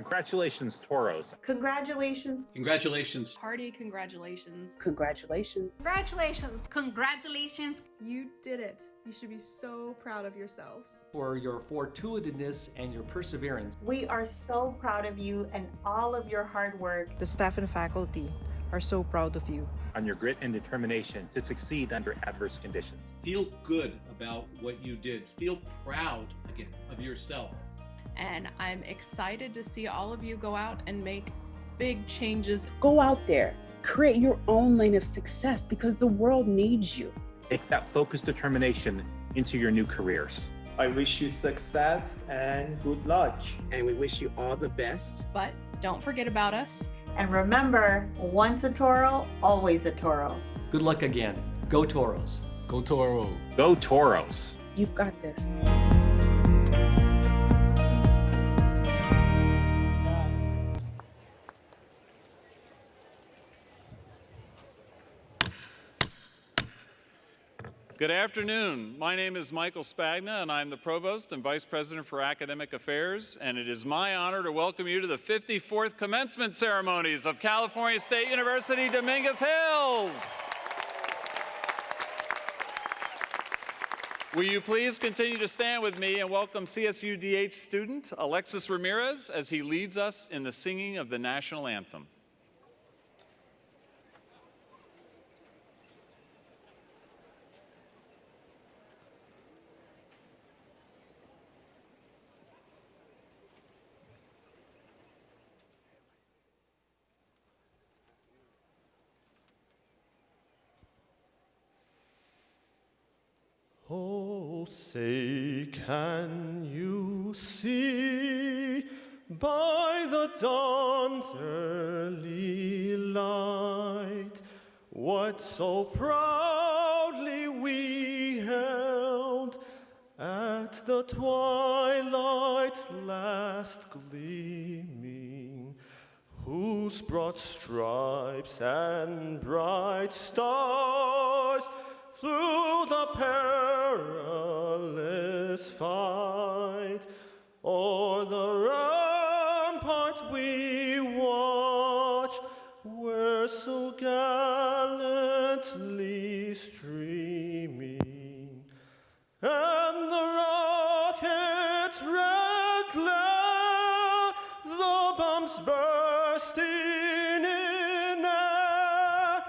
Congratulations, Toros. Congratulations. Congratulations. Party congratulations. Congratulations. Congratulations. Congratulations. You did it. You should be so proud of yourselves. For your fortuitousness and your perseverance. We are so proud of you and all of your hard work. The staff and faculty are so proud of you. On your grit and determination to succeed under adverse conditions. Feel good about what you did. Feel proud, again, of yourself. And I'm excited to see all of you go out and make big changes. Go out there, create your own lane of success because the world needs you. Take that focused determination into your new careers. I wish you success and good luck. And we wish you all the best. But don't forget about us. And remember, once a Toro, always a Toro. Good luck again. Go Toros. Go Toro. Go Toros. You've got this. Good afternoon. My name is Michael Spagna, and I'm the Provost and Vice President for Academic Affairs, and it is my honor to welcome you to the 54th commencement ceremonies of California State University, Dominguez Hills. Will you please continue to stand with me and welcome CSUDH student Alexis Ramirez as he leads us in the singing of the national anthem. Oh, say, can you see by the dawn's early light what so proudly we held at the twilight's last gleaming, whose broad stripes and bright stars through the perilous fight, o'er the rampart we watched, were so gallantly streaming, and the rocket's red glare, the bombs bursting in air,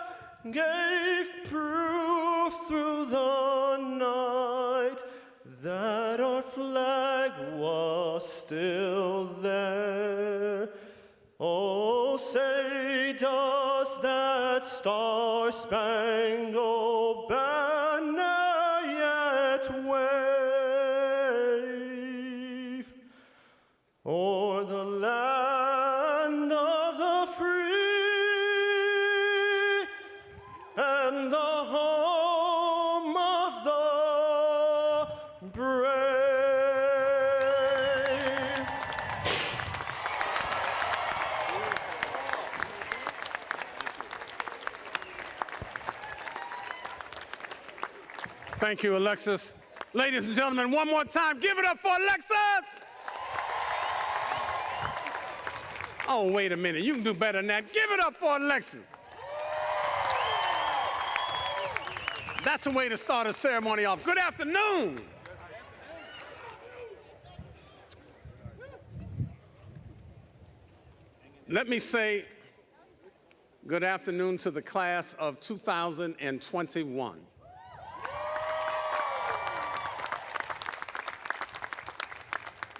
gave proof through the night that our flag was still there. Oh, say, does that star-spangled banner yet wave o'er the land of the free and the home of the brave? Thank you, Alexis. Ladies and gentlemen, one more time, give it up for Alexis! Oh, wait a minute, you can do better than that. Give it up for Alexis. That's a way to start a ceremony off. Good afternoon. Let me say good afternoon to the class of 2021.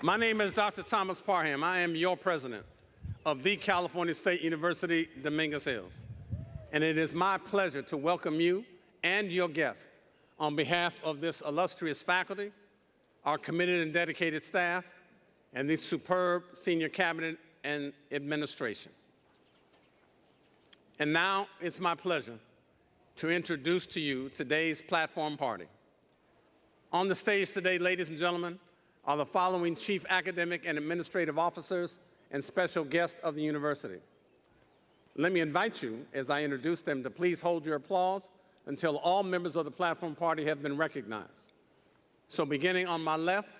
My name is Dr. Thomas Parham. I am your president of the California State University, Dominguez Hills. And it is my pleasure to welcome you and your guests on behalf of this illustrious faculty, our committed and dedicated staff, and the superb senior cabinet and administration. And now it's my pleasure to introduce to you today's platform party. On the stage today, ladies and gentlemen, are the following chief academic and administrative officers and special guests of the university. Let me invite you, as I introduce them, to please hold your applause until all members of the platform party have been recognized. So beginning on my left,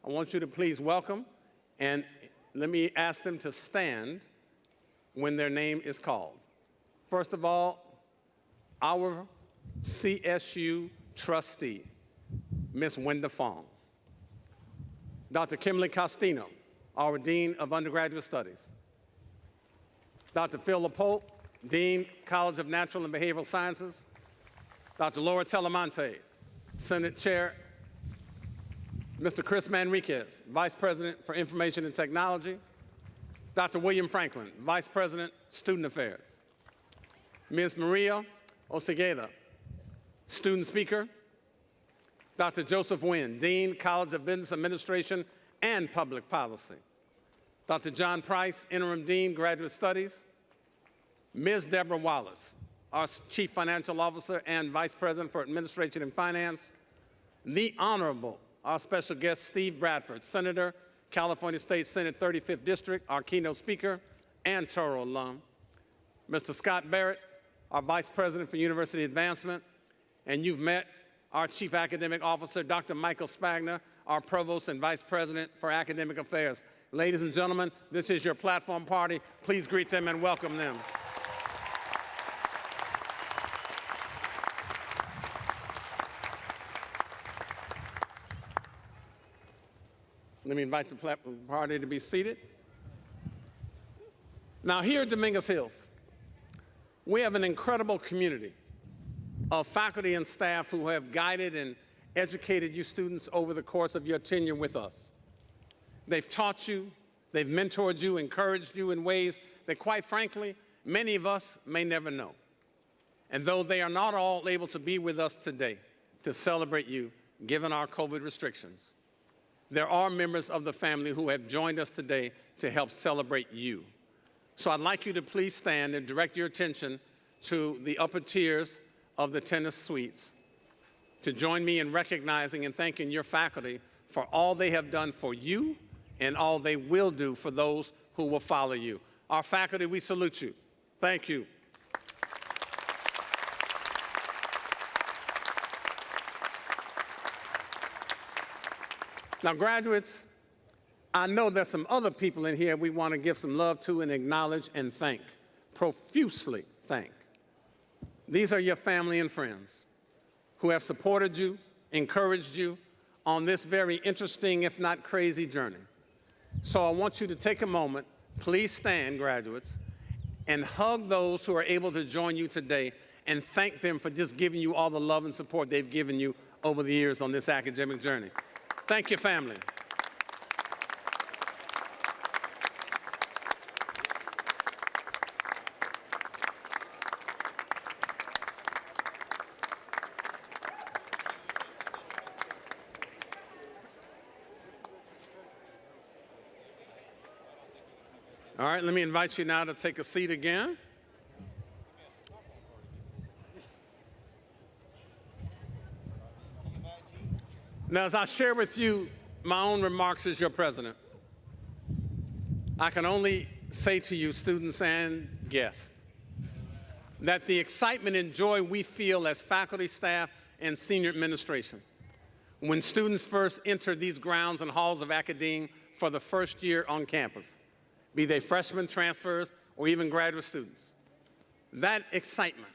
I want you to please welcome and let me ask them to stand when their name is called. First of all, our CSU trustee, Ms. Wenda Fong. Dr. Kimberly Costino, our Dean of Undergraduate Studies. Dr. Phil LaPope, Dean, College of Natural and Behavioral Sciences. Dr. Laura Telemonte, Senate Chair. Mr. Chris Manriquez, Vice President for Information and Technology. Dr. William Franklin, Vice President, Student Affairs. Ms. Maria Osegueda, Student Speaker. Dr. Joseph Wynn, Dean, College of Business Administration and Public Policy. Dr. John Price, Interim Dean, Graduate Studies. Ms. Deborah Wallace, our Chief Financial Officer and Vice President for Administration and Finance. The Honorable, our special guest, Steve Bradford, Senator, California State Senate 35th District, our keynote speaker and Toro alum. Mr. Scott Barrett, our Vice President for University Advancement. And you've met our Chief Academic Officer, Dr. Michael Spagna, our Provost and Vice President for Academic Affairs. Ladies and gentlemen, this is your platform party. Please greet them and welcome them. Let me invite the platform party to be seated. Now, here at Dominguez Hills, we have an incredible community of faculty and staff who have guided and educated you students over the course of your tenure with us. They've taught you, they've mentored you, encouraged you in ways that, quite frankly, many of us may never know. And though they are not all able to be with us today to celebrate you, given our COVID restrictions, there are members of the family who have joined us today to help celebrate you. So I'd like you to please stand and direct your attention to the upper tiers of the tennis suites to join me in recognizing and thanking your faculty for all they have done for you and all they will do for those who will follow you. Our faculty, we salute you. Thank you. Now, graduates, I know there's some other people in here we want to give some love to and acknowledge and thank, profusely thank. These are your family and friends who have supported you, encouraged you on this very interesting, if not crazy, journey. So I want you to take a moment, please stand, graduates, and hug those who are able to join you today and thank them for just giving you all the love and support they've given you over the years on this academic journey. Thank you, family. All right, let me invite you now to take a seat again. Now, as I share with you my own remarks as your president, I can only say to you, students and guests, that the excitement and joy we feel as faculty, staff, and senior administration when students first enter these grounds and halls of academia for the first year on campus, be they freshmen, transfers, or even graduate students, that excitement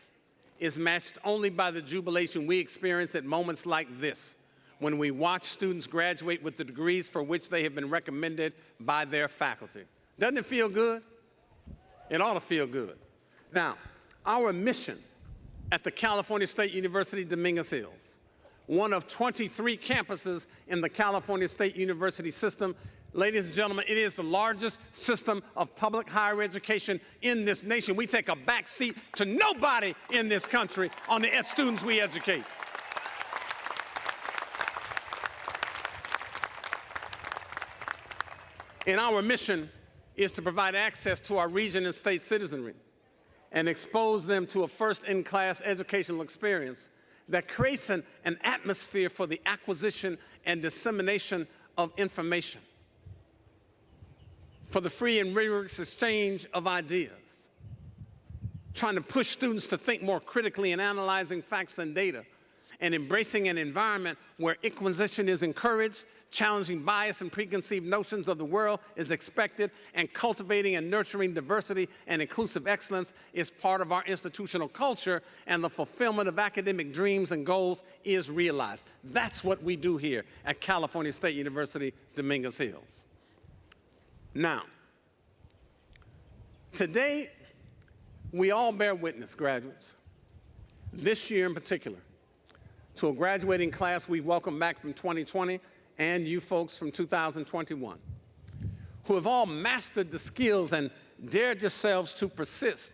is matched only by the jubilation we experience at moments like this, when we watch students graduate with the degrees for which they have been recommended by their faculty. Doesn't it feel good? It ought to feel good. Now, our mission at the California State University, Dominguez Hills, one of 23 campuses in the California State University system, ladies and gentlemen, it is the largest system of public higher education in this nation. We take a back seat to nobody in this country on the students we educate. And our mission is to provide access to our region and state citizenry and expose them to a first-in-class educational experience that creates an atmosphere for the acquisition and dissemination of information, for the free and rigorous exchange of ideas, trying to push students to think more critically in analyzing facts and data, and embracing an environment where acquisition is encouraged, challenging bias and preconceived notions of the world is expected, and cultivating and nurturing diversity and inclusive excellence is part of our institutional culture, and the fulfillment of academic dreams and goals is realized. That's what we do here at California State University, Dominguez Hills. Now, today, we all bear witness, graduates, this year in particular, to a graduating class we've welcomed back from 2020 and you folks from 2021, who have all mastered the skills and dared yourselves to persist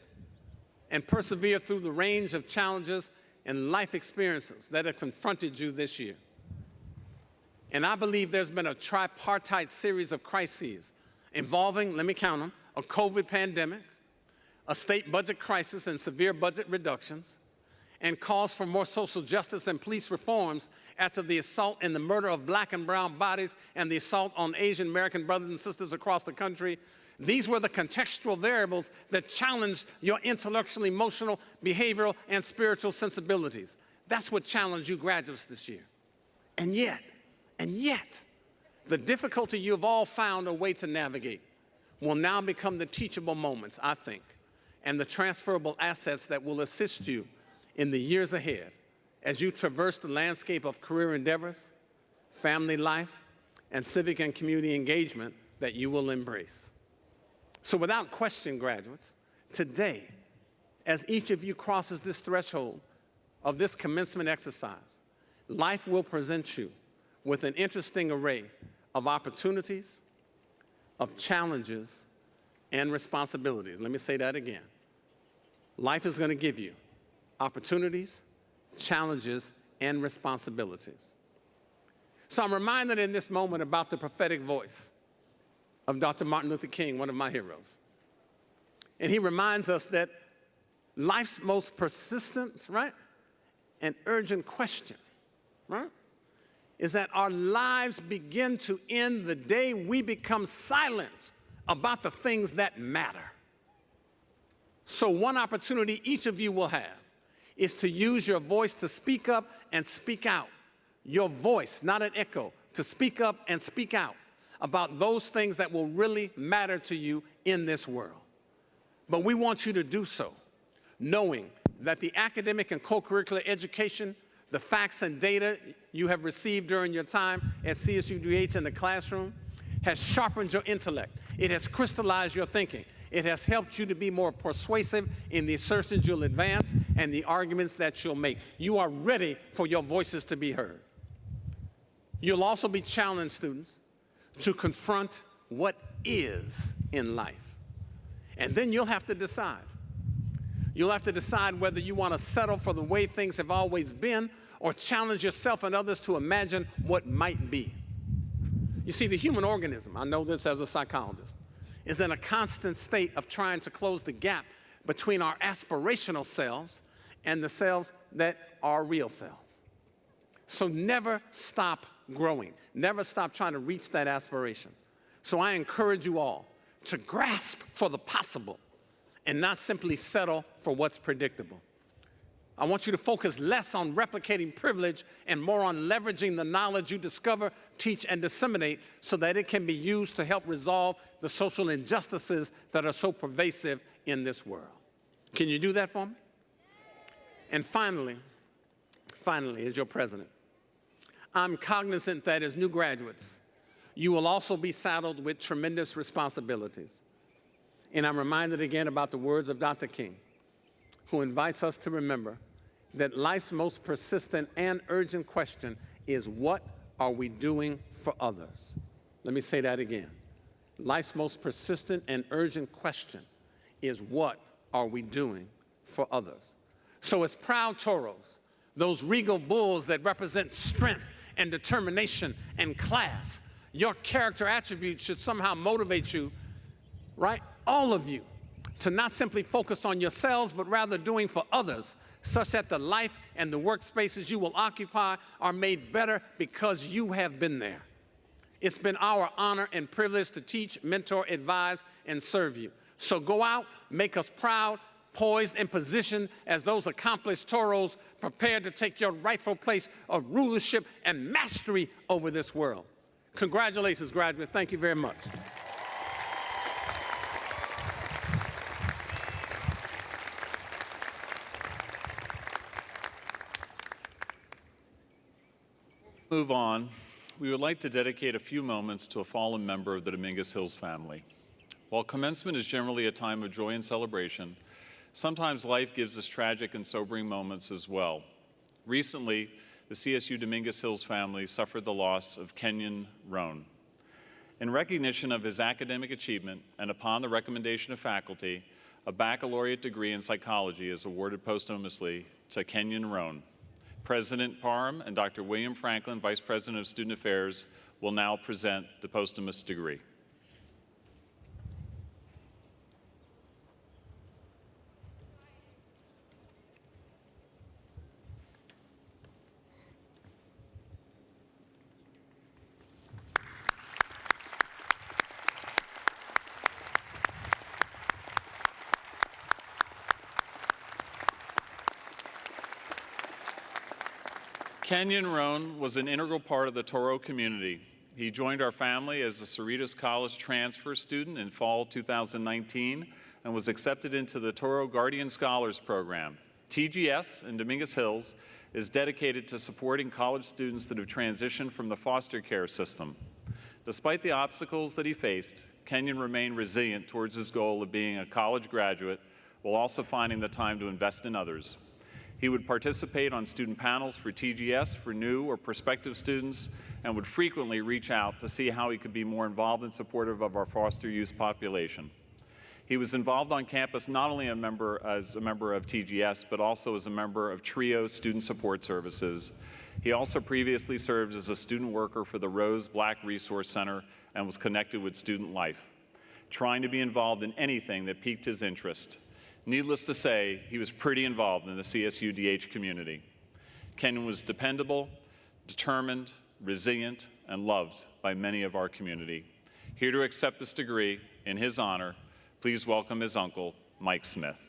and persevere through the range of challenges and life experiences that have confronted you this year. And I believe there's been a tripartite series of crises involving, let me count them, a COVID pandemic, a state budget crisis and severe budget reductions, and calls for more social justice and police reforms after the assault and the murder of black and brown bodies and the assault on Asian American brothers and sisters across the country. These were the contextual variables that challenged your intellectual, emotional, behavioral, and spiritual sensibilities. That's what challenged you graduates this year. And yet, the difficulty you've all found a way to navigate will now become the teachable moments, I think, and the transferable assets that will assist you in the years ahead as you traverse the landscape of career endeavors, family life, and civic and community engagement that you will embrace. So without question, graduates, today, as each of you crosses this threshold of this commencement exercise, life will present you with an interesting array of opportunities, of challenges, and responsibilities. Let me say that again. Life is going to give you opportunities, challenges, and responsibilities. So I'm reminded in this moment about the prophetic voice of Dr. Martin Luther King, one of my heroes. And he reminds us that life's most persistent, right, and urgent question, right, is that our lives begin to end the day we become silent about the things that matter. So one opportunity each of you will have is to use your voice to speak up and speak out. Your voice, not an echo, to speak up and speak out about those things that will really matter to you in this world. But we want you to do so, knowing that the academic and co-curricular education, the facts and data you have received during your time at CSUDH in the classroom has sharpened your intellect. It has crystallized your thinking. It has helped you to be more persuasive in the assertions you'll advance and the arguments that you'll make. You are ready for your voices to be heard. You'll also be challenged, students, to confront what is in life. And then you'll have to decide. You'll have to decide whether you want to settle for the way things have always been or challenge yourself and others to imagine what might be. You see, the human organism, I know this as a psychologist, is in a constant state of trying to close the gap between our aspirational selves and the selves that are real selves. So never stop growing. Never stop trying to reach that aspiration. So I encourage you all to grasp for the possible and not simply settle for what's predictable. I want you to focus less on replicating privilege and more on leveraging the knowledge you discover, teach, and disseminate so that it can be used to help resolve the social injustices that are so pervasive in this world. Can you do that for me? And finally, as your president, I'm cognizant that as new graduates, you will also be saddled with tremendous responsibilities. And I'm reminded again about the words of Dr. King, who invites us to remember that life's most persistent and urgent question is, what are we doing for others? Let me say that again. Life's most persistent and urgent question is, what are we doing for others? So as proud toros, those regal bulls that represent strength and determination and class, your character attributes should somehow motivate you, right? All of you, to not simply focus on yourselves, but rather doing for others, such that the life and the workspaces you will occupy are made better because you have been there. It's been our honor and privilege to teach, mentor, advise, and serve you. So go out, make us proud, poised and positioned as those accomplished toros prepared to take your rightful place of rulership and mastery over this world. Congratulations, graduates. Thank you very much. Move on. We would like to dedicate a few moments to a fallen member of the Dominguez Hills family. While commencement is generally a time of joy and celebration, sometimes life gives us tragic and sobering moments as well. Recently, the CSU Dominguez Hills family suffered the loss of Kenyon Roan. In recognition of his academic achievement and upon the recommendation of faculty, a baccalaureate degree in psychology is awarded posthumously to Kenyon Roan. President Parham and Dr. William Franklin, Vice President of Student Affairs, will now present the posthumous degree. Kenyon Roan was an integral part of the Toro community. He joined our family as a Cerritos College transfer student in fall 2019 and was accepted into the Toro Guardian Scholars Program. TGS in Dominguez Hills is dedicated to supporting college students that have transitioned from the foster care system. Despite the obstacles that he faced, Kenyon remained resilient towards his goal of being a college graduate while also finding the time to invest in others. He would participate on student panels for TGS for new or prospective students and would frequently reach out to see how he could be more involved and supportive of our foster youth population. He was involved on campus not only as a member of TGS, but also as a member of TRIO Student Support Services. He also previously served as a student worker for the Rose Black Resource Center and was connected with student life, trying to be involved in anything that piqued his interest. Needless to say, he was pretty involved in the CSU-DH community. Kenyon was dependable, determined, resilient, and loved by many of our community. Here to accept this degree in his honor, please welcome his uncle, Mike Smith.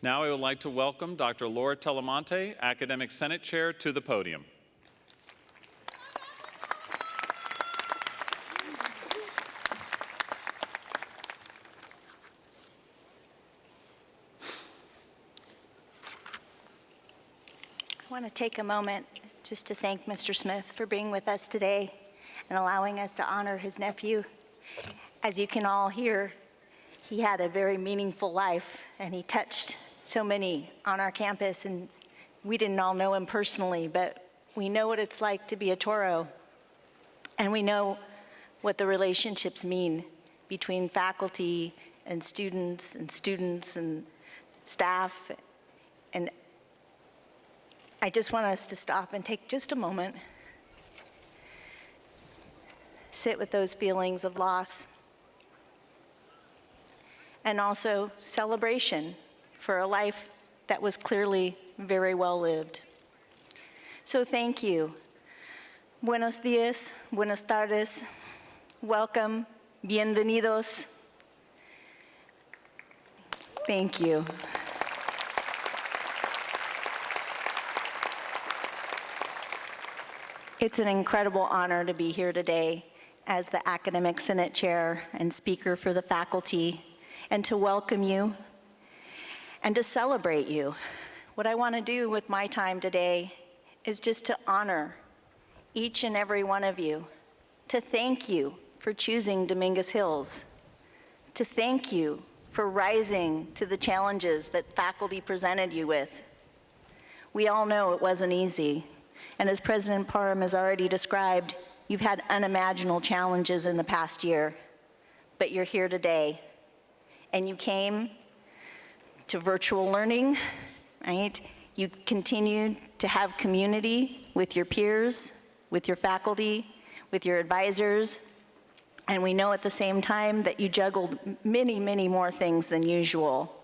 Now I would like to welcome Dr. Laura Telemonte, Academic Senate Chair, to the podium. I want to take a moment just to thank Mr. Smith for being with us today and allowing us to honor his nephew. As you can all hear, he had a very meaningful life, and he touched so many on our campus, and we didn't all know him personally, but we know what it's like to be a Toro, and we know what the relationships mean between faculty and students and staff. And I just want us to stop and take just a moment, sit with those feelings of loss, and also celebration for a life that was clearly very well lived. So thank you. Buenos días, buenas tardes, welcome, bienvenidos. Thank you. It's an incredible honor to be here today as the Academic Senate Chair and Speaker for the faculty, and to welcome you and to celebrate you. What I want to do with my time today is just to honor each and every one of you, to thank you for choosing Dominguez Hills, to thank you for rising to the challenges that faculty presented you with. We all know it wasn't easy, and as President Parham has already described, you've had unimaginable challenges in the past year, but you're here today, and you came to virtual learning, right? You continue to have community with your peers, with your faculty, with your advisors, And we know at the same time that you juggled many, many more things than usual,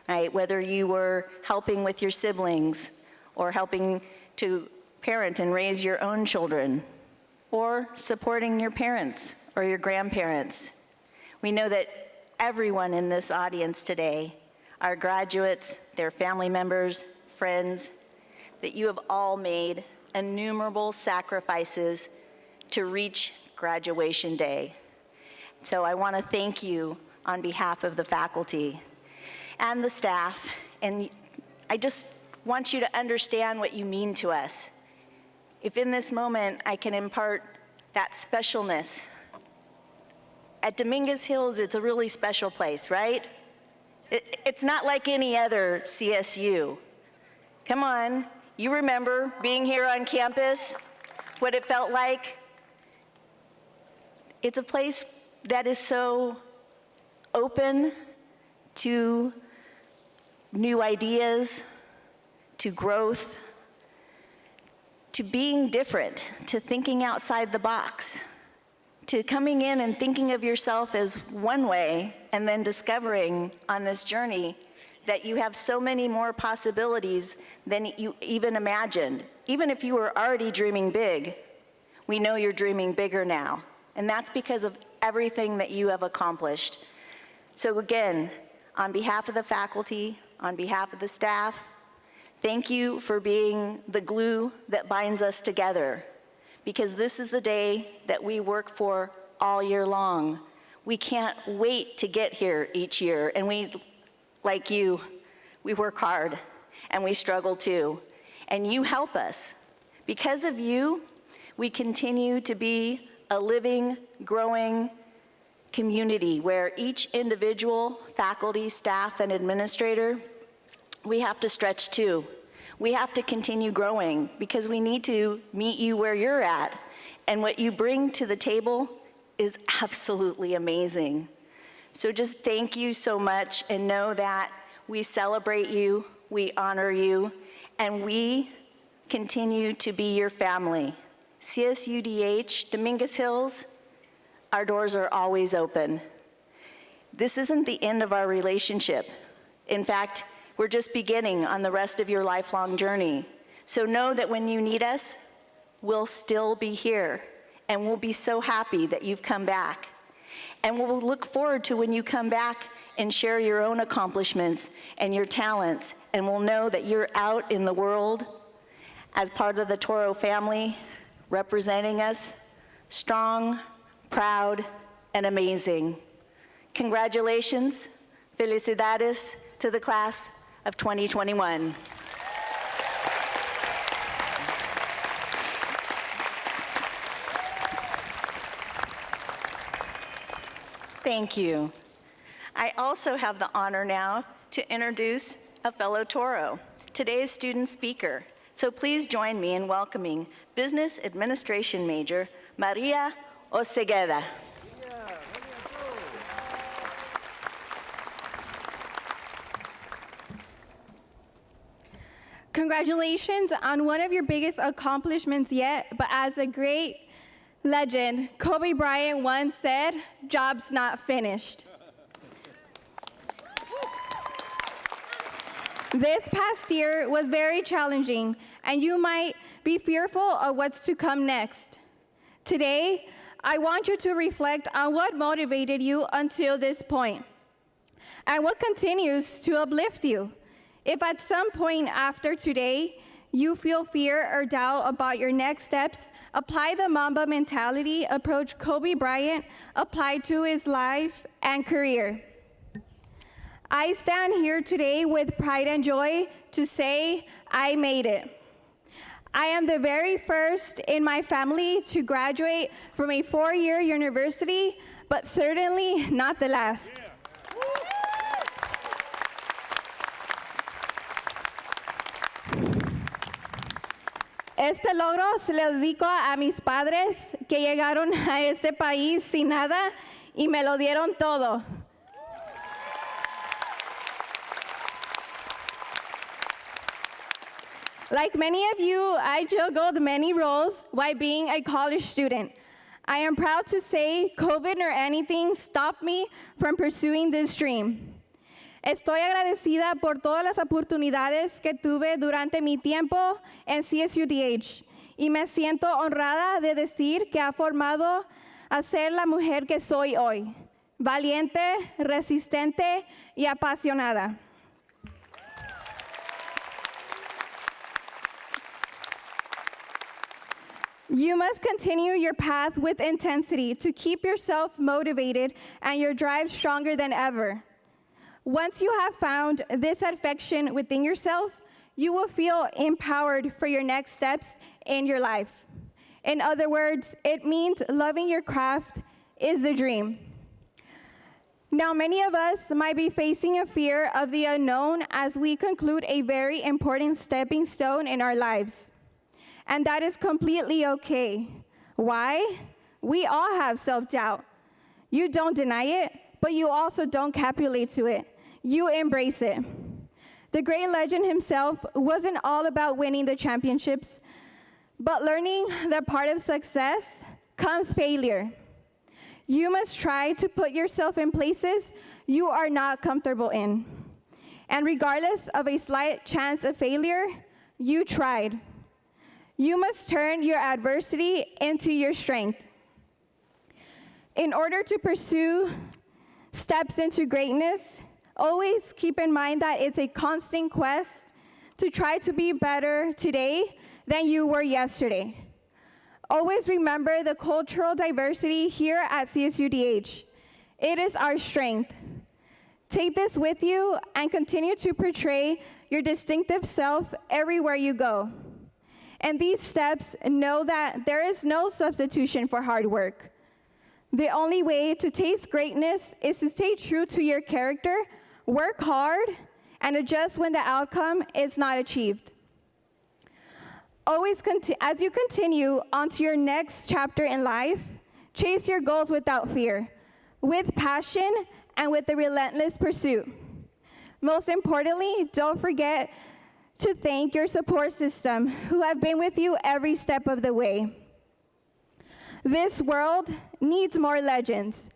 right? Whether you were helping with your siblings or helping to parent and raise your own children or supporting your parents or your grandparents. We know that everyone in this audience today, our graduates, their family members, friends, that you have all made innumerable sacrifices to reach graduation day. So I want to thank you on behalf of the faculty and the staff, and I just want you to understand what you mean to us. If in this moment I can impart that specialness. At Dominguez Hills, it's a really special place, right? It's not like any other CSU. Come on, you remember being here on campus, what it felt like? It's a place that is so open to new ideas, to growth, to being different, to thinking outside the box, to coming in and thinking of yourself as one way and then discovering on this journey that you have so many more possibilities than you even imagined. Even if you were already dreaming big, we know you're dreaming bigger now. And that's because of everything that you have accomplished. So again, on behalf of the faculty, on behalf of the staff, thank you for being the glue that binds us together, because this is the day that we work for all year long. We can't wait to get here each year, and we, like you, we work hard, and we struggle too. And you help us. Because of you, we continue to be a living, growing community where each individual, faculty, staff, and administrator, we have to stretch too. We have to continue growing because we need to meet you where you're at. And what you bring to the table is absolutely amazing. So just thank you so much, and know that we celebrate you, we honor you, and we continue to be your family. CSUDH, Dominguez Hills, our doors are always open. This isn't the end of our relationship. In fact, we're just beginning on the rest of your lifelong journey. So know that when you need us, we'll still be here, and we'll be so happy that you've come back. And we'll look forward to when you come back and share your own accomplishments and your talents, and we'll know that you're out in the world as part of the Toro family, representing us, strong, proud, and amazing. Congratulations, felicidades to the class of 2021. Thank you. I also have the honor now to introduce a fellow Toro, today's student speaker. So please join me in welcoming Business Administration major, Maria Osegueda. Congratulations on one of your biggest accomplishments yet, but as a great legend, Kobe Bryant once said, "Job's not finished." This past year was very challenging, and you might be fearful of what's to come next. Today, I want you to reflect on what motivated you until this point, and what continues to uplift you. If at some point after today, you feel fear or doubt about your next steps, apply the Mamba mentality approach Kobe Bryant applied to his life and career. I stand here today with pride and joy to say I made it. I am the very first in my family to graduate from a 4-year university, but certainly not the last. Este logro se lo dedico a mis padres que llegaron a este país sin nada y me lo dieron todo. Like many of you, I juggled many roles while being a college student. I am proud to say COVID or anything stopped me from pursuing this dream. Estoy agradecida por todas las oportunidades que tuve durante mi tiempo en CSUDH y me siento honrada de decir que ha formado a ser la mujer que soy hoy, valiente, resistente y apasionada. You must continue your path with intensity to keep yourself motivated and your drive stronger than ever. Once you have found this affection within yourself, you will feel empowered for your next steps in your life. In other words, it means loving your craft is the dream. Now, many of us might be facing a fear of the unknown as we conclude a very important stepping stone in our lives. And that is completely okay. Why? We all have self-doubt. You don't deny it, but you also don't capitulate to it. You embrace it. The great legend himself wasn't all about winning the championships, but learning that part of success comes failure. You must try to put yourself in places you are not comfortable in. And regardless of a slight chance of failure, you tried. You must turn your adversity into your strength. In order to pursue steps into greatness, always keep in mind that it's a constant quest to try to be better today than you were yesterday. Always remember the cultural diversity here at CSUDH. It is our strength. Take this with you and continue to portray your distinctive self everywhere you go. And these steps, know that there is no substitution for hard work. The only way to taste greatness is to stay true to your character, work hard, and adjust when the outcome is not achieved. Always, as you continue onto your next chapter in life, chase your goals without fear, with passion and with the relentless pursuit. Most importantly, don't forget to thank your support system who have been with you every step of the way. This world needs more legends.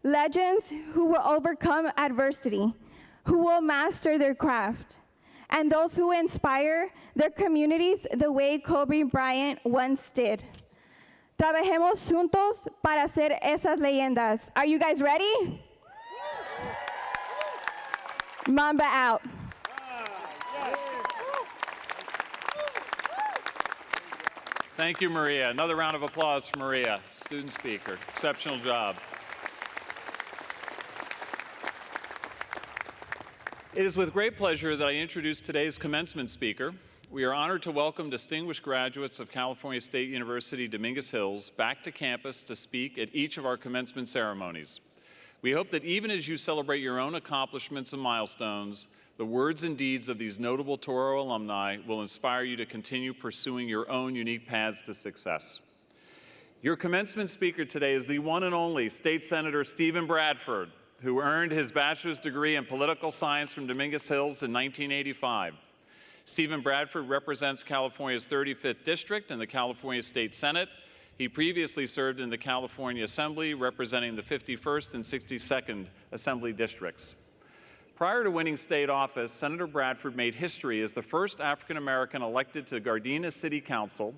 Legends who will overcome adversity, who will master their craft, and those who inspire their communities the way Kobe Bryant once did. Trabajemos juntos para ser esas leyendas. Are you guys ready? Mamba out. Thank you, Maria. Another round of applause for Maria, student speaker. Exceptional job. It is with great pleasure that I introduce today's commencement speaker. We are honored to welcome distinguished graduates of California State University, Dominguez Hills back to campus to speak at each of our commencement ceremonies. We hope that even as you celebrate your own accomplishments and milestones, the words and deeds of these notable Toro alumni will inspire you to continue pursuing your own unique paths to success. Your commencement speaker today is the one and only State Senator Stephen Bradford, who earned his bachelor's degree in political science from Dominguez Hills in 1985. Stephen Bradford represents California's 35th District in the California State Senate. He previously served in the California Assembly, representing the 51st and 62nd Assembly Districts. Prior to winning state office, Senator Bradford made history as the first African-American elected to Gardena City Council.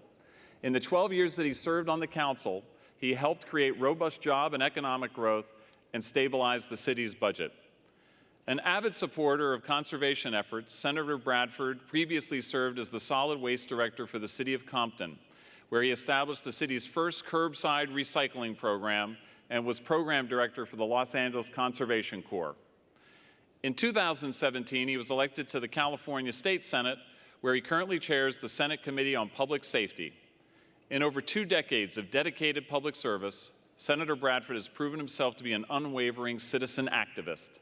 In the 12 years that he served on the council, he helped create robust job and economic growth and stabilize the city's budget. An avid supporter of conservation efforts, Senator Bradford previously served as the solid waste director for the city of Compton, where he established the city's first curbside recycling program and was program director for the Los Angeles Conservation Corps. In 2017, he was elected to the California State Senate, where he currently chairs the Senate Committee on Public Safety. In over 2 decades of dedicated public service, Senator Bradford has proven himself to be an unwavering citizen activist.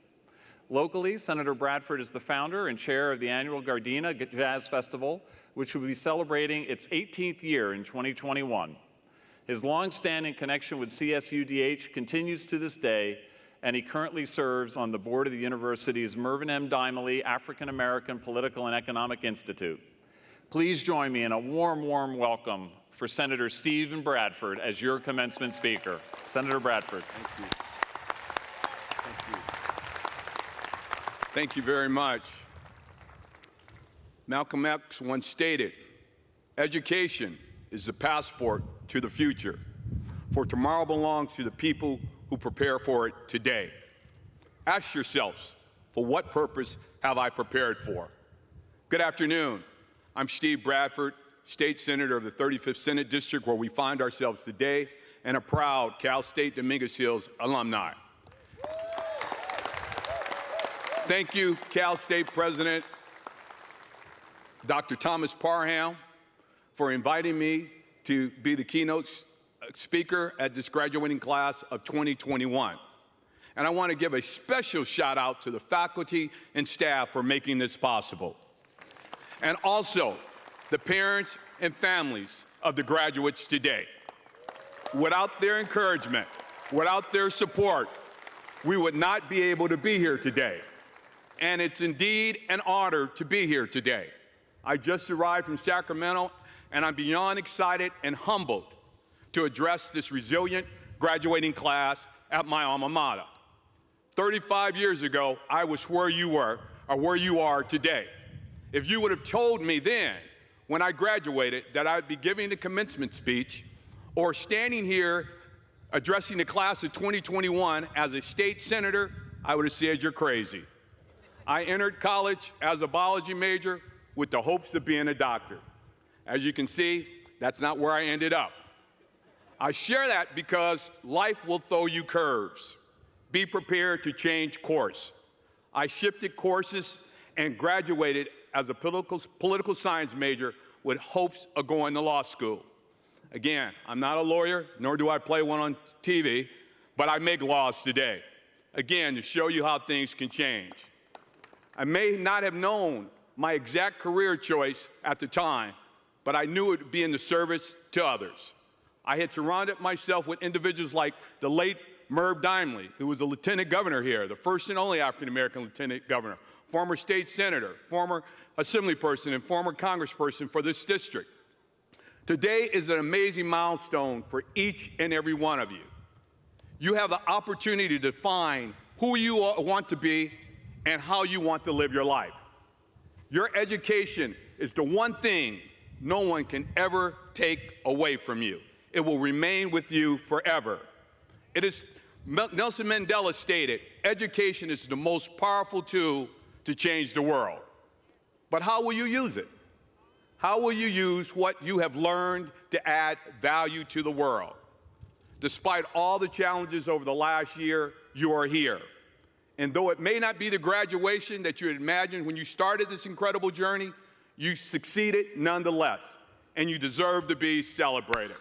Locally, Senator Bradford is the founder and chair of the annual Gardena Jazz Festival, which will be celebrating its 18th year in 2021. His long-standing connection with CSUDH continues to this day, and he currently serves on the board of the university's Mervyn M. Dymally African American Political and Economic Institute. Please join me in a warm, warm welcome for Senator Stephen Bradford as your commencement speaker. Senator Bradford. Thank you. Thank you very much. Malcolm X once stated, "Education is the passport to the future, for tomorrow belongs to the people who prepare for it today." Ask yourselves, for what purpose have I prepared for? Good afternoon. I'm Steve Bradford, State Senator of the 35th Senate District, where we find ourselves today, and a proud Cal State Dominguez Hills alumni. Thank you, Cal State President Dr. Thomas Parham, for inviting me to be the keynote speaker at this graduating class of 2021. And I want to give a special shout out to the faculty and staff for making this possible. And also the parents and families of the graduates today. Without their encouragement, without their support, we would not be able to be here today. And it's indeed an honor to be here today. I just arrived from Sacramento, and I'm beyond excited and humbled to address this resilient graduating class at my alma mater. 35 years ago, I was where you were, or where you are today. If you would have told me then, when I graduated, that I'd be giving the commencement speech or standing here addressing the class of 2021 as a state senator, I would have said you're crazy. I entered college as a biology major with the hopes of being a doctor. As you can see, that's not where I ended up. I share that because life will throw you curves. Be prepared to change course. I shifted courses and graduated as a political science major with hopes of going to law school. Again, I'm not a lawyer, nor do I play one on TV, but I make laws today. Again, to show you how things can change. I may not have known my exact career choice at the time, but I knew it would be in the service to others. I had surrounded myself with individuals like the late Merv Dimely, who was a lieutenant governor here, the first and only African-American lieutenant governor, former state senator, former assemblyperson, and former congressperson for this district. Today is an amazing milestone for each and every one of you. You have the opportunity to define who you want to be and how you want to live your life. Your education is the one thing no one can ever take away from you. It will remain with you forever. It is, Nelson Mandela stated, education is the most powerful tool to change the world. But how will you use it? How will you use what you have learned to add value to the world? Despite all the challenges over the last year, you are here. And though it may not be the graduation that you had imagined when you started this incredible journey, you succeeded nonetheless, and you deserve to be celebrated.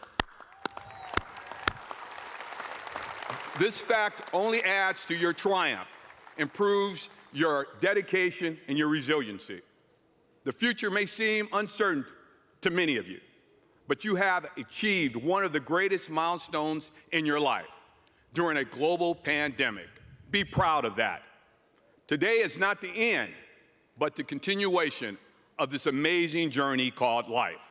This fact only adds to your triumph, improves your dedication and your resiliency. The future may seem uncertain to many of you, but you have achieved one of the greatest milestones in your life during a global pandemic. Be proud of that. Today is not the end, but the continuation of this amazing journey called life.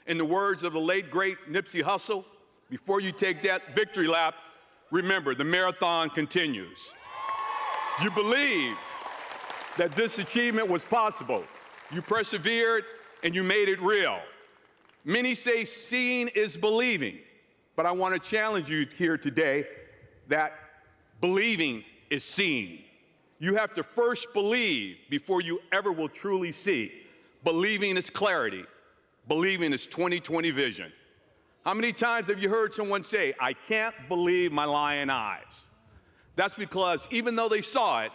In the words of the late, great Nipsey Hussle, before you take that victory lap, remember, the marathon continues. You believed that this achievement was possible. You persevered and you made it real. Many say seeing is believing, but I want to challenge you here today that believing is seeing. You have to first believe before you ever will truly see. Believing is clarity. Believing is 20/20 vision. How many times have you heard someone say, "I can't believe my lying eyes"? That's because even though they saw it,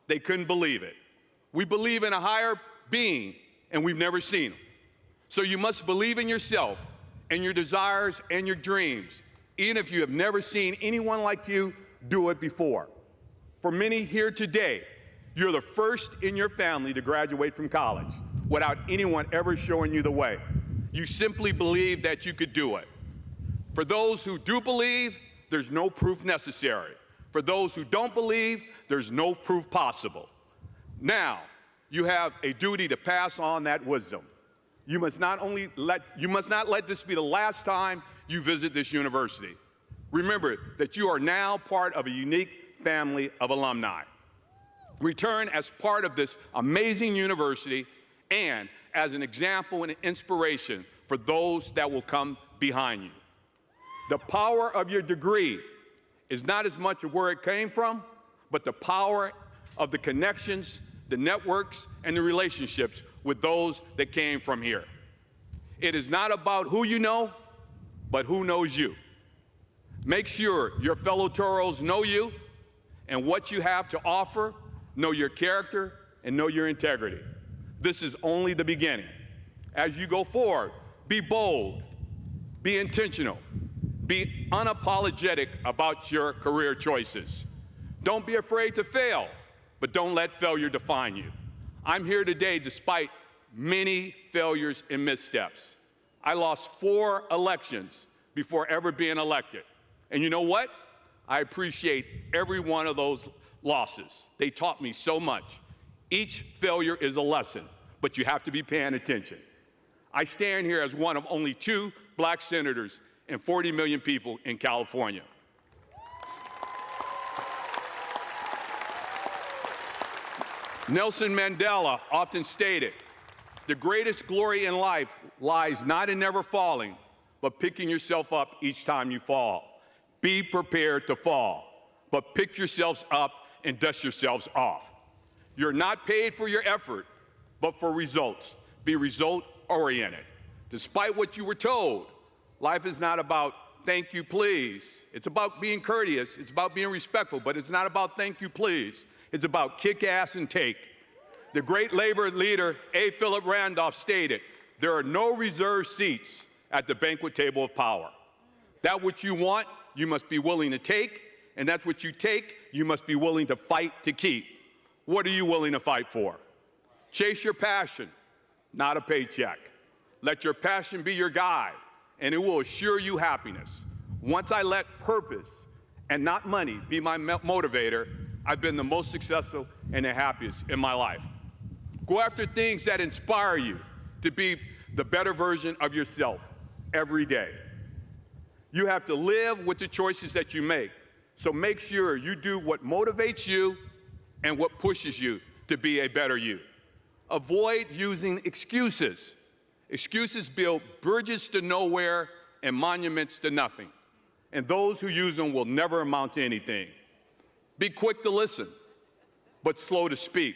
they couldn't believe it. We believe in a higher being, and we've never seen him. So you must believe in yourself and your desires and your dreams, even if you have never seen anyone like you do it before. For many here today, you're the first in your family to graduate from college without anyone ever showing you the way. You simply believe that you could do it. For those who do believe, there's no proof necessary. For those who don't believe, there's no proof possible. Now, you have a duty to pass on that wisdom. You must not let this be the last time you visit this university. Remember that you are now part of a unique family of alumni. Return as part of this amazing university and as an example and an inspiration for those that will come behind you. The power of your degree is not as much of where it came from, but the power of the connections, the networks, and the relationships with those that came from here. It is not about who you know, but who knows you. Make sure your fellow Toros know you and what you have to offer, know your character, and know your integrity. This is only the beginning. As you go forward, be bold, be intentional, be unapologetic about your career choices. Don't be afraid to fail, but don't let failure define you. I'm here today despite many failures and missteps. I lost 4 elections before ever being elected. And you know what? I appreciate every one of those losses. They taught me so much. Each failure is a lesson, but you have to be paying attention. I stand here as one of only 2 black senators and 40 million people in California. Nelson Mandela often stated, "The greatest glory in life lies not in never falling, but picking yourself up each time you fall. Be prepared to fall, but pick yourselves up and dust yourselves off. You're not paid for your effort, but for results. Be result-oriented. Despite what you were told, life is not about thank you, please. It's about being courteous. It's about being respectful, but it's not about thank you, please. It's about kick ass and take." The great labor leader, A. Philip Randolph, stated, "There are no reserved seats at the banquet table of power. That which you want, you must be willing to take, and that's what you take, you must be willing to fight to keep." What are you willing to fight for? Chase your passion, not a paycheck. Let your passion be your guide, and it will assure you happiness. Once I let purpose and not money be my motivator, I've been the most successful and the happiest in my life. Go after things that inspire you to be the better version of yourself every day. You have to live with the choices that you make, so make sure you do what motivates you and what pushes you to be a better you. Avoid using excuses. Excuses build bridges to nowhere and monuments to nothing, and those who use them will never amount to anything. Be quick to listen, but slow to speak.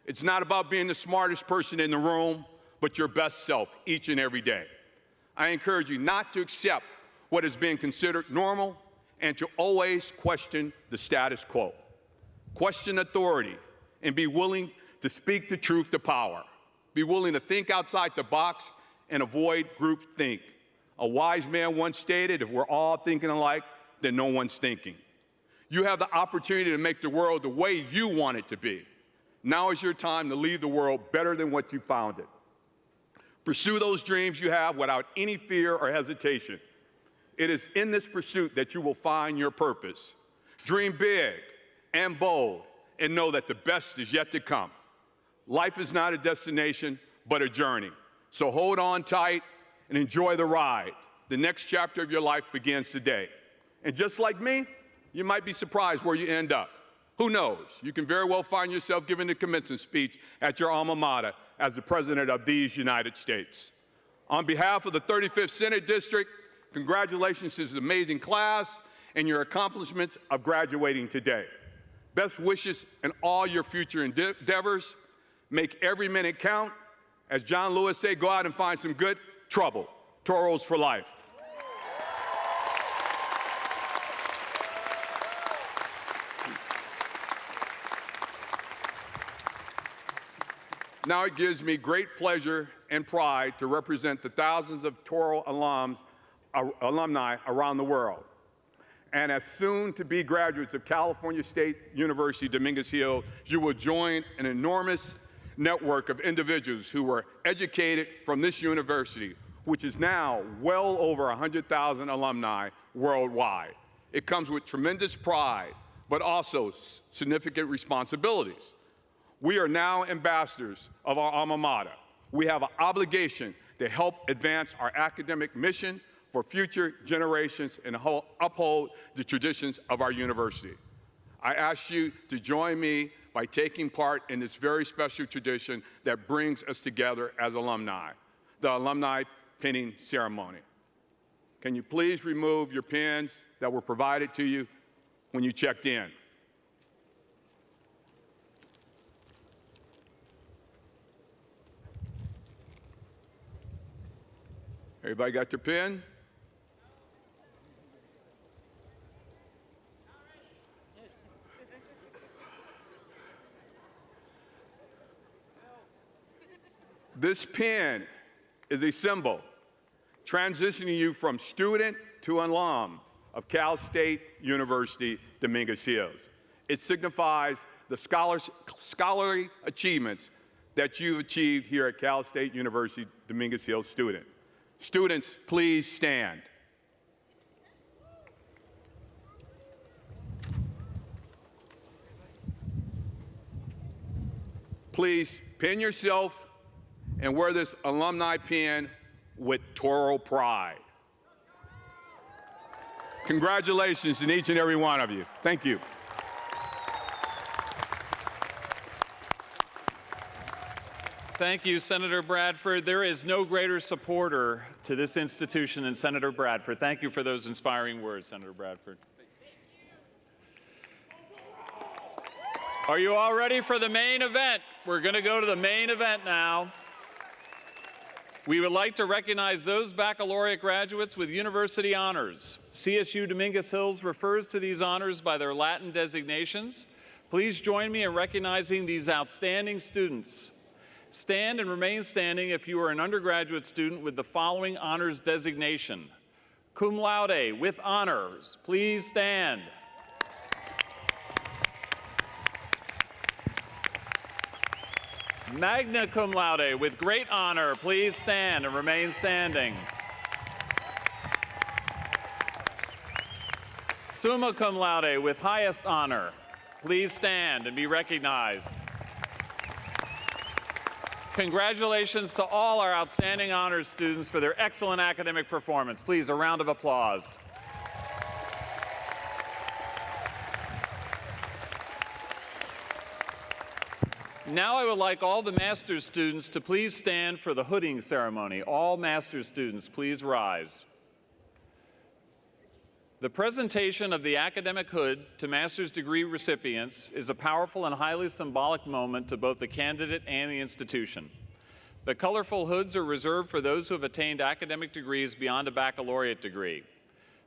It's not about being the smartest person in the room, but your best self each and every day. I encourage you not to accept what is being considered normal and to always question the status quo. Question authority and be willing to speak the truth to power. Be willing to think outside the box and avoid groupthink. A wise man once stated, if we're all thinking alike, then no one's thinking. You have the opportunity to make the world the way you want it to be. Now is your time to leave the world better than what you found it. Pursue those dreams you have without any fear or hesitation. It is in this pursuit that you will find your purpose. Dream big and bold and know that the best is yet to come. Life is not a destination, but a journey. So hold on tight and enjoy the ride. The next chapter of your life begins today. And just like me, you might be surprised where you end up. Who knows? You can very well find yourself giving the commencement speech at your alma mater as the President of these United States. On behalf of the 35th Senate District, congratulations to this amazing class and your accomplishments of graduating today. Best wishes in all your future endeavors. Make every minute count. As John Lewis said, go out and find some good trouble. Toros for life. Now it gives me great pleasure and pride to represent the thousands of Toro alumni around the world. And as soon-to-be graduates of California State University, Dominguez Hills, you will join an enormous network of individuals who were educated from this university, which is now well over 100,000 alumni worldwide. It comes with tremendous pride, but also significant responsibilities. We are now ambassadors of our alma mater. We have an obligation to help advance our academic mission for future generations and uphold the traditions of our university. I ask you to join me by taking part in this very special tradition that brings us together as alumni, the alumni pinning ceremony. Can you please remove your pins that were provided to you when you checked in? Everybody got their pin? This pin is a symbol transitioning you from student to alum of Cal State University, Dominguez Hills. It signifies the scholarly achievements that you've achieved here at Cal State University, Dominguez Hills student. Students, please stand. Please pin yourself and wear this alumni pin with Toro pride. Congratulations to each and every one of you. Thank you. Thank you, Senator Bradford. There is no greater supporter to this institution than Senator Bradford. Thank you for those inspiring words, Senator Bradford. Are you all ready for the main event? We're going to go to the main event now. We would like to recognize those baccalaureate graduates with university honors. CSU Dominguez Hills refers to these honors by their Latin designations. Please join me in recognizing these outstanding students. Stand and remain standing if you are an undergraduate student with the following honors designation. Cum laude with honors. Please stand. Magna cum laude with great honor. Please stand and remain standing. Summa cum laude with highest honor. Please stand and be recognized. Congratulations to all our outstanding honors students for their excellent academic performance. Please, a round of applause. Now I would like all the master's students to please stand for the hooding ceremony. All master's students, please rise. The presentation of the academic hood to master's degree recipients is a powerful and highly symbolic moment to both the candidate and the institution. The colorful hoods are reserved for those who have attained academic degrees beyond a baccalaureate degree.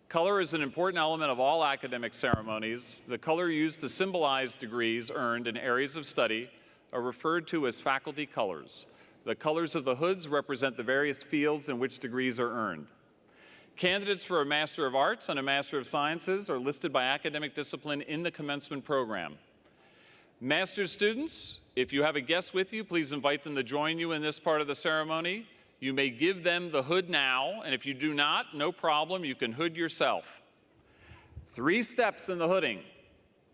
Color is an important element of all academic ceremonies. The color used to symbolize degrees earned in areas of study are referred to as faculty colors. The colors of the hoods represent the various fields in which degrees are earned. Candidates for a Master of Arts and a Master of Sciences are listed by academic discipline in the commencement program. Master's students, if you have a guest with you, please invite them to join you in this part of the ceremony. You may give them the hood now, and if you do not, no problem, you can hood yourself. 3 steps in the hooding.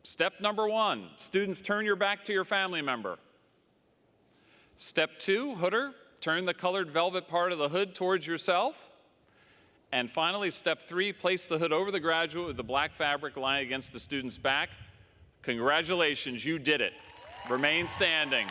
Step number 1, students, turn your back to your family member. Step 2, hooder, turn the colored velvet part of the hood towards yourself. And finally, step 3, place the hood over the graduate with the black fabric lying against the student's back. Congratulations, you did it. Remain standing.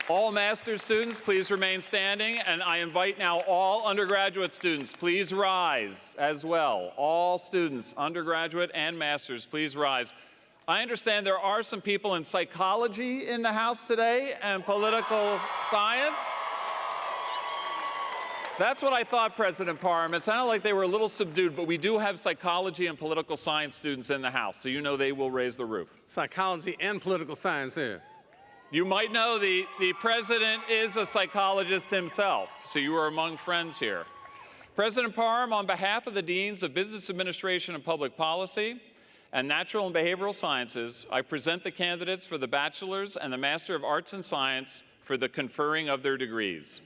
All master's students, please remain standing, and I invite now all undergraduate students, please rise as well. All students, undergraduate and master's, please rise. I understand there are some people in psychology in the house today and political science. That's what I thought, President Parham. It sounded like they were a little subdued, but we do have psychology and political science students in the house, so you know they will raise the roof. Psychology and political science here. You might know the president is a psychologist himself, so you are among friends here. President Parham, on behalf of the Deans of Business Administration and Public Policy and Natural and Behavioral Sciences, I present the candidates for the Bachelor's and the Master of Arts and Science for the conferring of their degrees.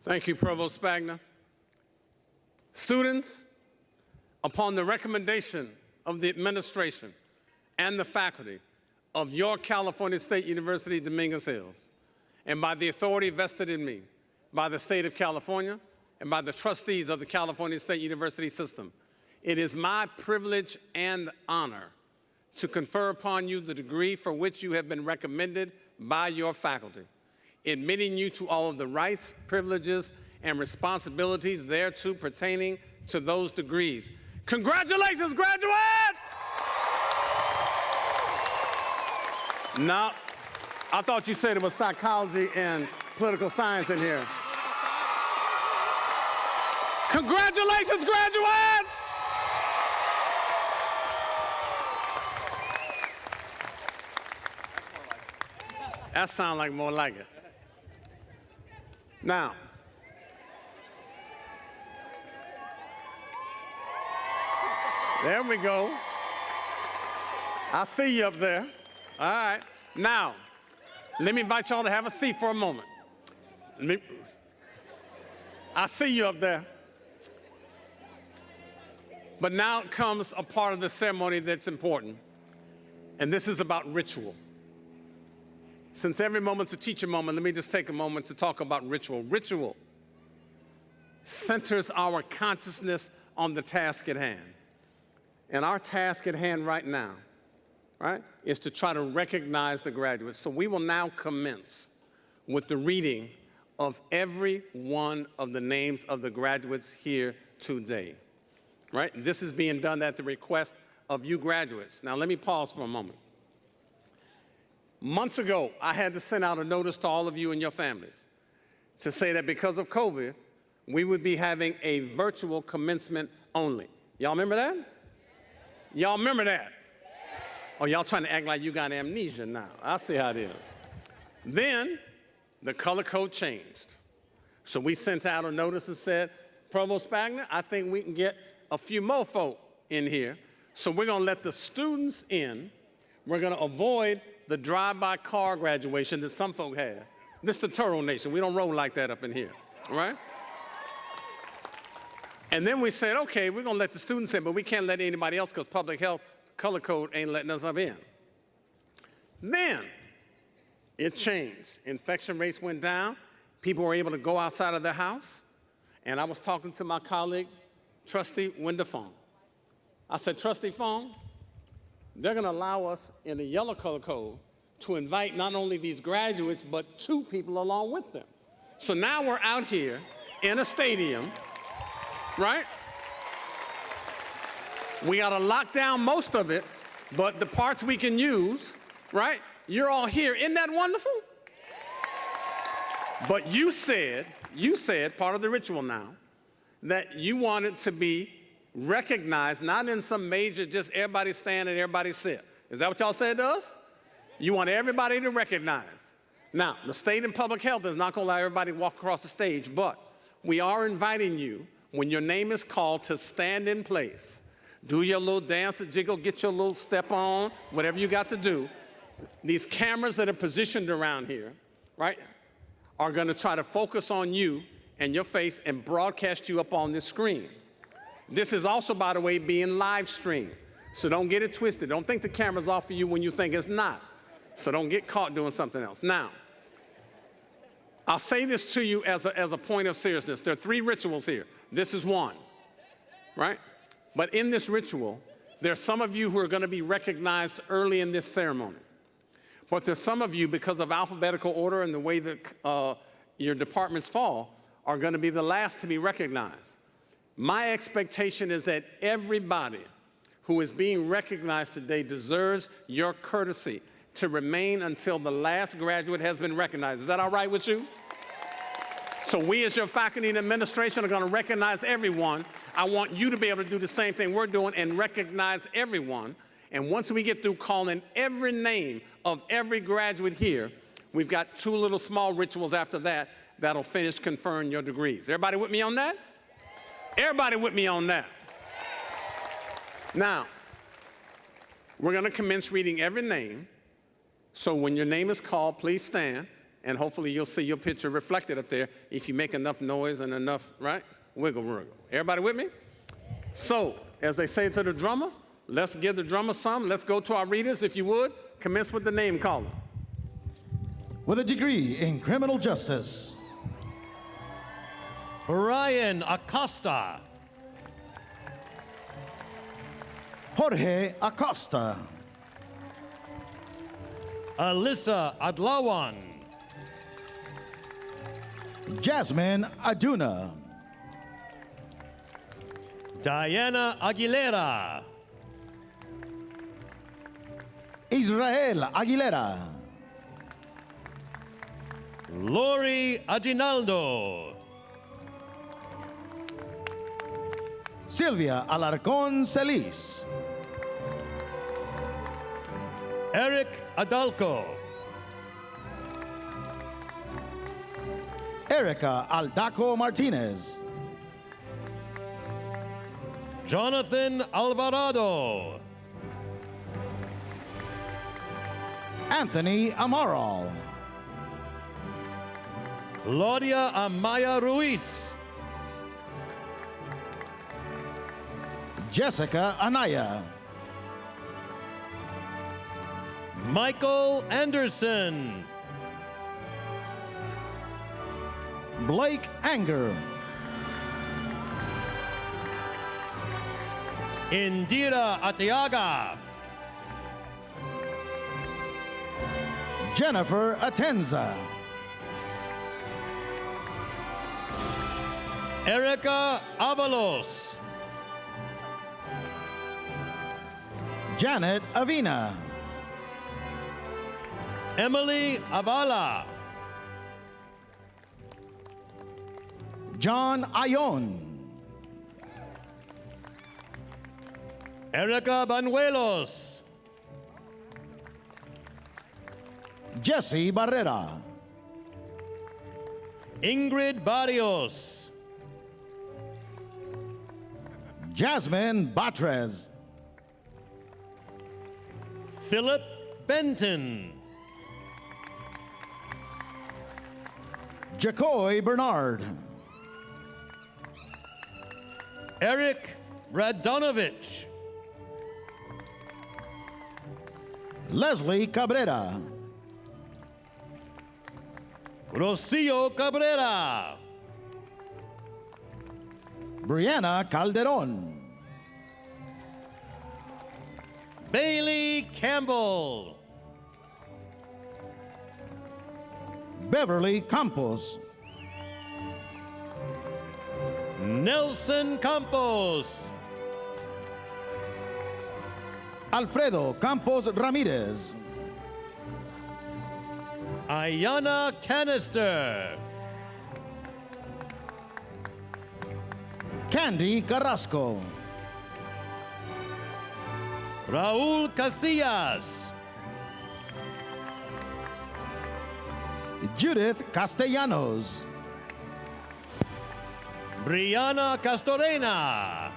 Thank you, Provost Spagna. Students, upon the recommendation of the administration and the faculty, of your California State University, Dominguez Hills, and by the authority vested in me by the state of California and by the trustees of the California State University system, it is my privilege and honor to confer upon you the degree for which you have been recommended by your faculty, admitting you to all of the rights, privileges, and responsibilities thereto pertaining to those degrees. Congratulations, graduates! No, I thought you said it was psychology and political science in here. Congratulations, graduates! That sounds like more like it. Now, there we go. I see you up there. All right. Now, let me invite y'all to have a seat for a moment. I see you up there. But now comes a part of the ceremony that's important, and this is about ritual. Since every moment's a teacher moment, let me just take a moment to talk about ritual. Ritual centers our consciousness on the task at hand. And our task at hand right now, right, is to try to recognize the graduates. So we will now commence with the reading of every one of the names of the graduates here today, right? This is being done at the request of you graduates. Now let me pause for a moment. Months ago, I had to send out a notice to all of you and your families to say that because of COVID, we would be having a virtual commencement only. Y'all remember that? Y'all remember that? Oh, y'all trying to act like you got amnesia now. I see how it is. Then the color code changed. So we sent out a notice that said, Provost Spagna, I think we can get a few more folk in here. So we're going to let the students in. We're going to avoid the drive-by car graduation that some folk have. This is the Toro Nation. We don't roll like that up in here, all right? And then we said, okay, we're going to let the students in, but we can't let anybody else because public health color code ain't letting us up in. Then it changed. Infection rates went down. People were able to go outside of their house. And I was talking to my colleague, Trustee Wenda Fong. I said, Trustee Fong, they're going to allow us in the yellow color code to invite not only these graduates, but 2 people along with them. So now we're out here in a stadium, right? We got to lock down most of it, but the parts we can use, right? You're all here. Isn't that wonderful? But you said, part of the ritual now, that you wanted to be recognized, not in some major, just everybody stand and everybody sit. Is that what y'all said to us? You want everybody to recognize. Now, the state and public health is not going to allow everybody to walk across the stage, but we are inviting you, when your name is called, to stand in place. Do your little dance or jiggle, get your little step on, whatever you got to do. These cameras that are positioned around here, right, are going to try to focus on you and your face and broadcast you up on this screen. This is also, by the way, being live streamed. So don't get it twisted. Don't think the camera's off for you when you think it's not. So don't get caught doing something else. Now, I'll say this to you as a point of seriousness. There are 3 rituals here. This is one, right? But in this ritual, there are some of you who are going to be recognized early in this ceremony. But there's some of you, because of alphabetical order and the way that your departments fall, are going to be the last to be recognized. My expectation is that everybody who is being recognized today deserves your courtesy to remain until the last graduate has been recognized. Is that all right with you? So we as your faculty and administration are going to recognize everyone. I want you to be able to do the same thing we're doing and recognize everyone. And once we get through calling every name of every graduate here, we've got 2 little small rituals after that that'll finish conferring your degrees. Everybody with me on that? Everybody with me on that? Now, we're going to commence reading every name. So when your name is called, please stand, and hopefully you'll see your picture reflected up there if you make enough noise and enough, right? Wiggle, wiggle. Everybody with me? So, as they say to the drummer, let's give the drummer some. Let's go to our readers, if you would. commence with the name calling. With a degree in criminal justice, Brian Acosta. Jorge Acosta, Alyssa Adlawan. Jasmine Aduna, Diana Aguilera. Israel Aguilera, Lori Aguinaldo. Silvia Alarcón Celis, Eric Adalco. Erica Aldaco Martinez, Jonathan Alvarado. Anthony Amaral, Claudia Amaya Ruiz. Jessica Anaya, Michael Anderson. Blake Anger, Indira Atiaga. Jennifer Atenza, Erica Avalos. Janet Avina, Emily Avala. John Ayon, Erica Banuelos. Jesse Barrera, Ingrid Barrios. Jasmine Batres, Philip Benton. Jacoy Bernard, Eric Radonovich. Leslie Cabrera, Rocio Cabrera. Brianna Calderon, Bailey Campbell. Beverly Campos, Nelson Campos. Alfredo Campos Ramirez, Ayana Canister. Candy Carrasco, Raul Casillas. Judith Castellanos, Brianna Castorena.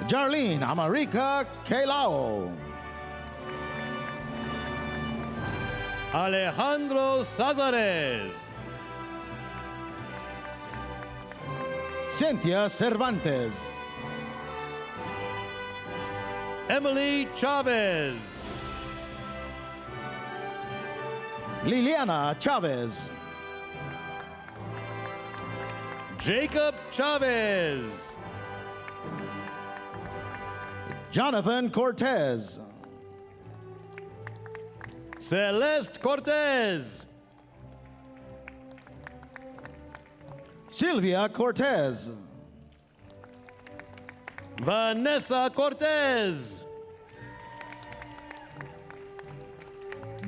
Jarlene Amarica Kelao, Alejandro Sazares. Cynthia Cervantes, Emily Chavez. Liliana Chavez, Jacob Chavez. Jonathan Cortez, Celeste Cortez. Sylvia Cortez, Vanessa Cortez.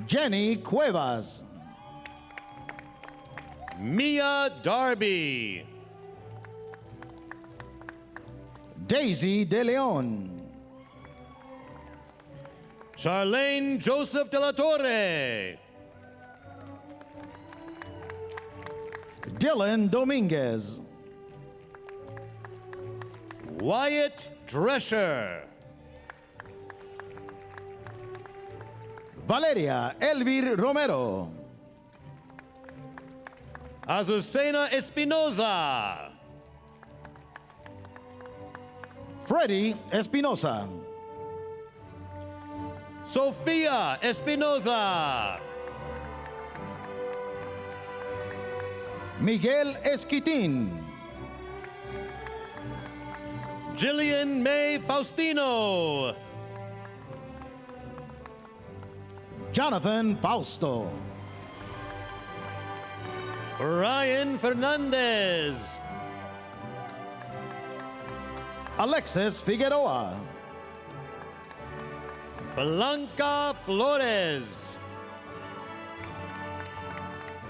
Jenny Cuevas, Mia Darby. Daisy De Leon, Charlene Joseph de la Torre. Dylan Dominguez, Wyatt Drescher. Valeria Elvir Romero, Azucena Espinoza. Freddy Espinosa, Sofia Espinoza. Miguel Esquitin. Jillian May Faustino. Jonathan Fausto. Ryan Fernandez. Alexis Figueroa. Blanca Flores.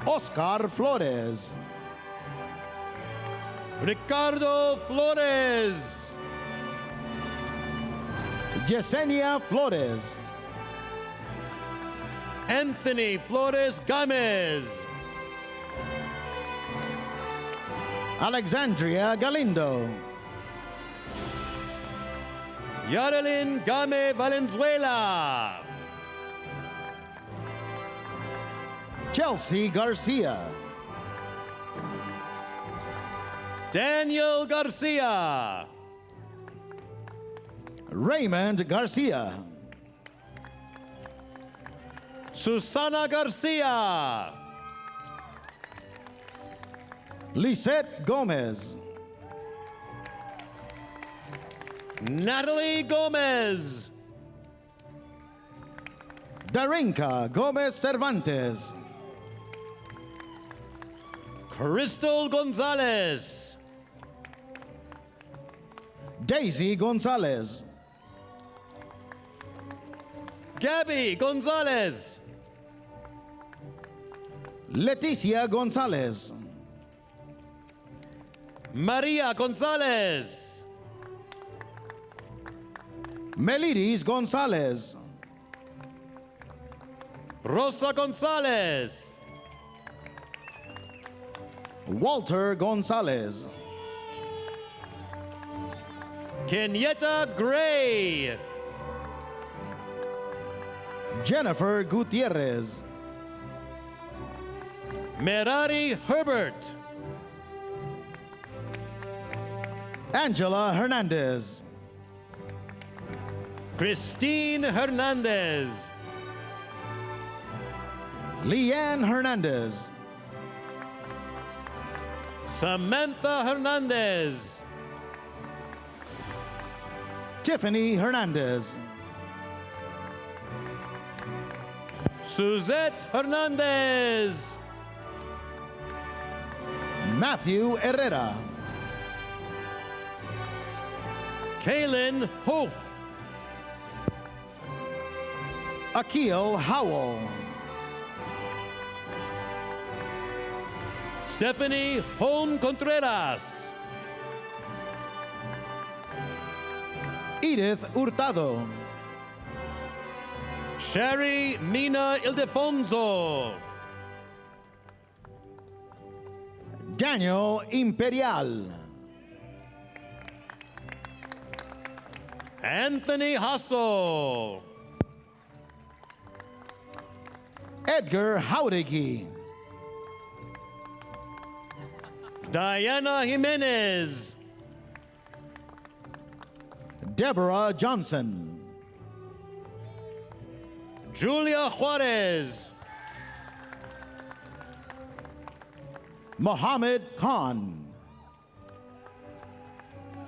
Oscar Flores. Ricardo Flores. Yesenia Flores. Anthony Flores Gomez. Alexandria Galindo. Yarelin Game Valenzuela. Chelsea Garcia. Daniel Garcia. Raymond Garcia. Susana Garcia. Lisette Gomez. Natalie Gomez. Darinka Gomez Cervantes. Crystal Gonzalez. Daisy Gonzalez. Gabby Gonzalez. Leticia Gonzalez. Maria Gonzalez. Melidis Gonzalez. Rosa Gonzalez. Walter Gonzalez. Kenyetta Gray. Jennifer Gutierrez. Merari Herbert. Angela Hernandez. Christine Hernandez. Leanne Hernandez. Samantha Hernandez. Tiffany Hernandez. Suzette Hernandez. Matthew Herrera. Kaylin Hoof. Akil Howell. Stephanie Home Contreras. Edith Hurtado. Sherry Mina Ildefonso. Daniel Imperial. Anthony Hassel. Edgar Jauregui. Diana Jimenez. Deborah Johnson. Julia Juarez. Mohammed Khan.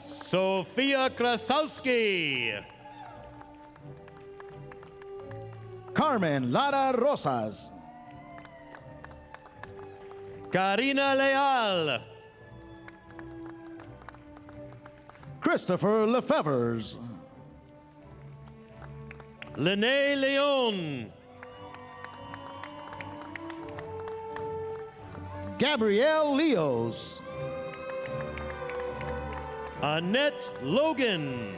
Sophia Krasowski. Carmen Lara Rosas. Karina Leal. Christopher Lefevers. Lene Leon. Gabrielle Leos. Annette Logan.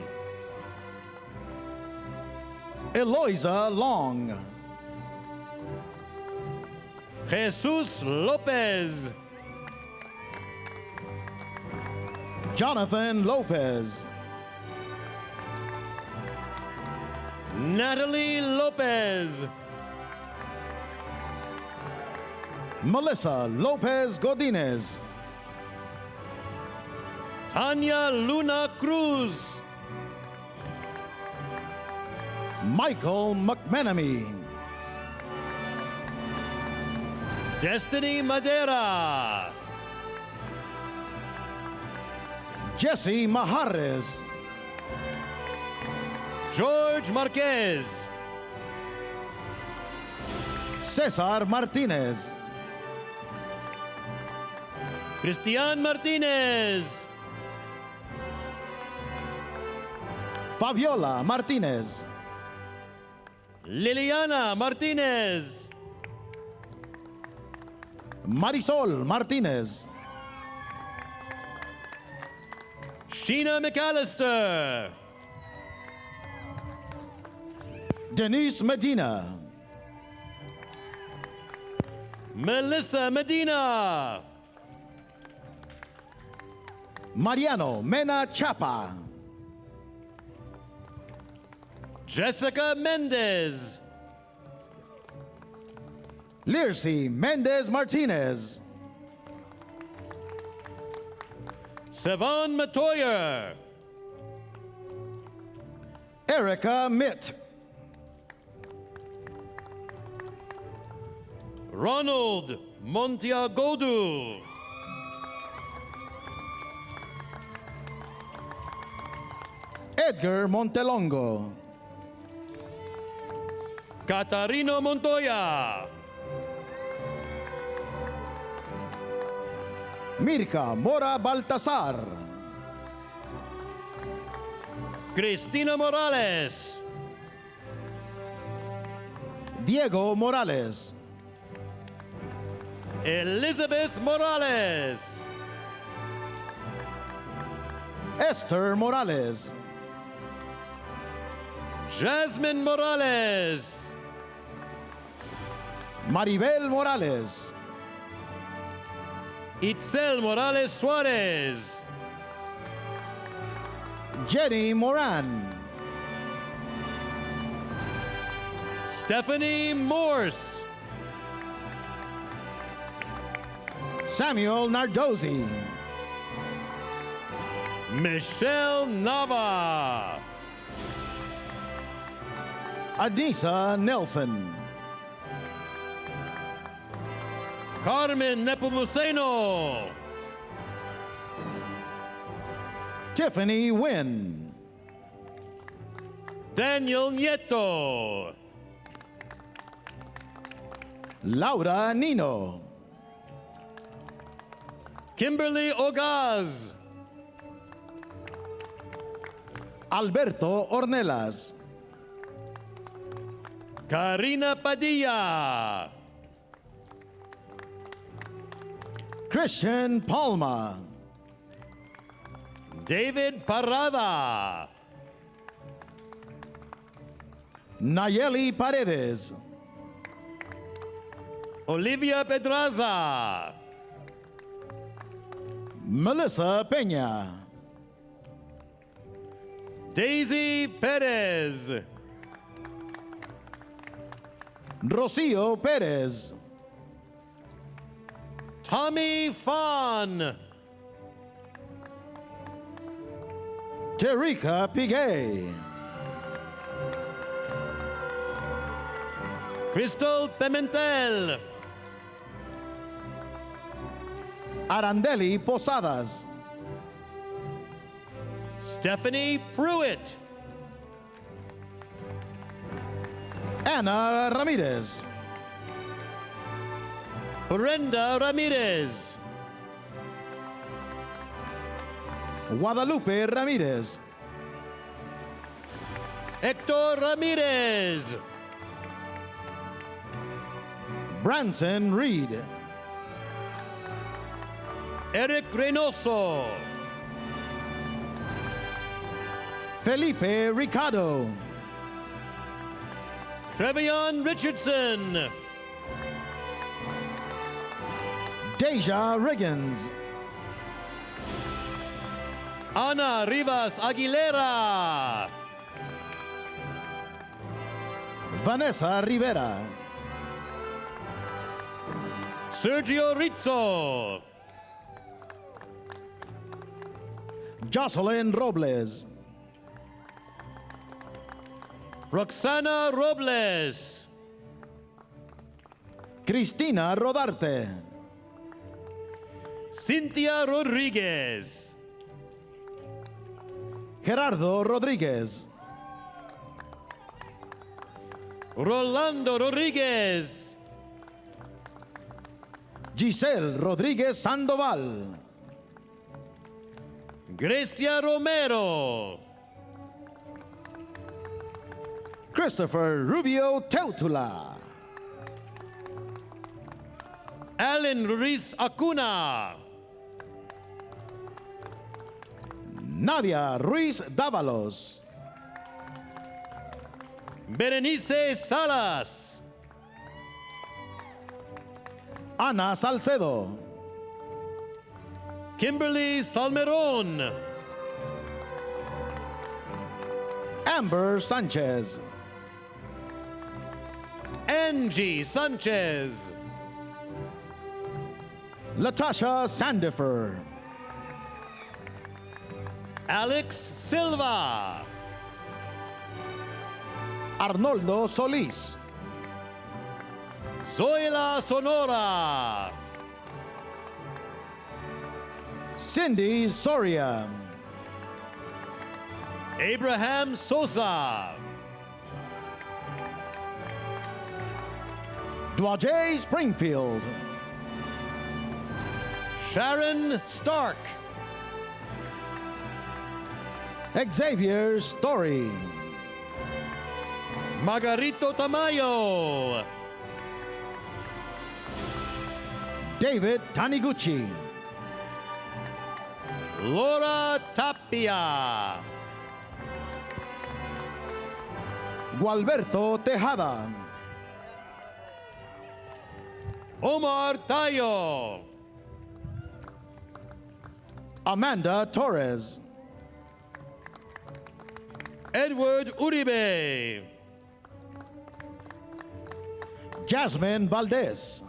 Eloisa Long. Jesus Lopez. Jonathan Lopez. Natalie Lopez. Melissa Lopez Godinez. Tanya Luna Cruz. Michael McMenamy. Destiny Madera. Jesse Mahares. George Marquez. Cesar Martinez. Cristian Martinez. Fabiola Martinez. Liliana Martinez. Marisol Martinez. Sheena McAllister. Denise Medina. Melissa Medina. Mariano Mena Chapa. Jessica Mendez. Lircy Mendez Martinez. Savon Matoyer. Erica Mitt. Ronald Montiagodu. Edgar Montelongo. Catarino Montoya. Mirka Mora Baltasar. Cristina Morales. Diego Morales. Elizabeth Morales. Esther Morales. Jasmine Morales. Maribel Morales. Itzel Morales Suarez. Jenny Moran. Stephanie Morse. Samuel Nardozzi. Michelle Nava. Adisa Nelson. Carmen Nepomuceno. Tiffany Wynn. Daniel Nieto. Laura Nino. Kimberly Ogaz. Alberto Ornelas. Karina Padilla. Christian Palma. David Parada. Nayeli Paredes. Olivia Pedraza. Melissa Peña. Daisy Perez. Rocio Perez. Tommy Fawn. Terrica Piguet. Crystal Pimentel. Arandeli Posadas. Stephanie Pruitt. Ana Ramirez. Brenda Ramirez. Guadalupe Ramirez. Hector Ramirez. Branson Reed. Eric Reynoso. Felipe Ricardo. Trevion Richardson. Deja Riggins. Ana Rivas Aguilera. Vanessa Rivera. Sergio Rizzo. Jocelyn Robles. Roxana Robles. Cristina Rodarte. Cynthia Rodriguez. Gerardo Rodríguez. Rolando Rodriguez. Giselle Rodríguez Sandoval. Grecia Romero. Christopher Rubio Teutula. Alan Ruiz Acuna. Nadia Ruiz Dávalos. Berenice Salas. Ana Salcedo. Kimberly Salmeron. Amber Sanchez. Angie Sanchez. Latasha Sandifer. Alex Silva. Arnoldo Solís. Zoila Sonora. Cindy Soria. Abraham Sosa. Dwajay Springfield. Sharon Stark. Xavier Story. Margarito Tamayo. David Taniguchi. Laura Tapia. Gualberto Tejada. Omar Tayo. Amanda Torres. Edward Uribe. Jasmine Valdez.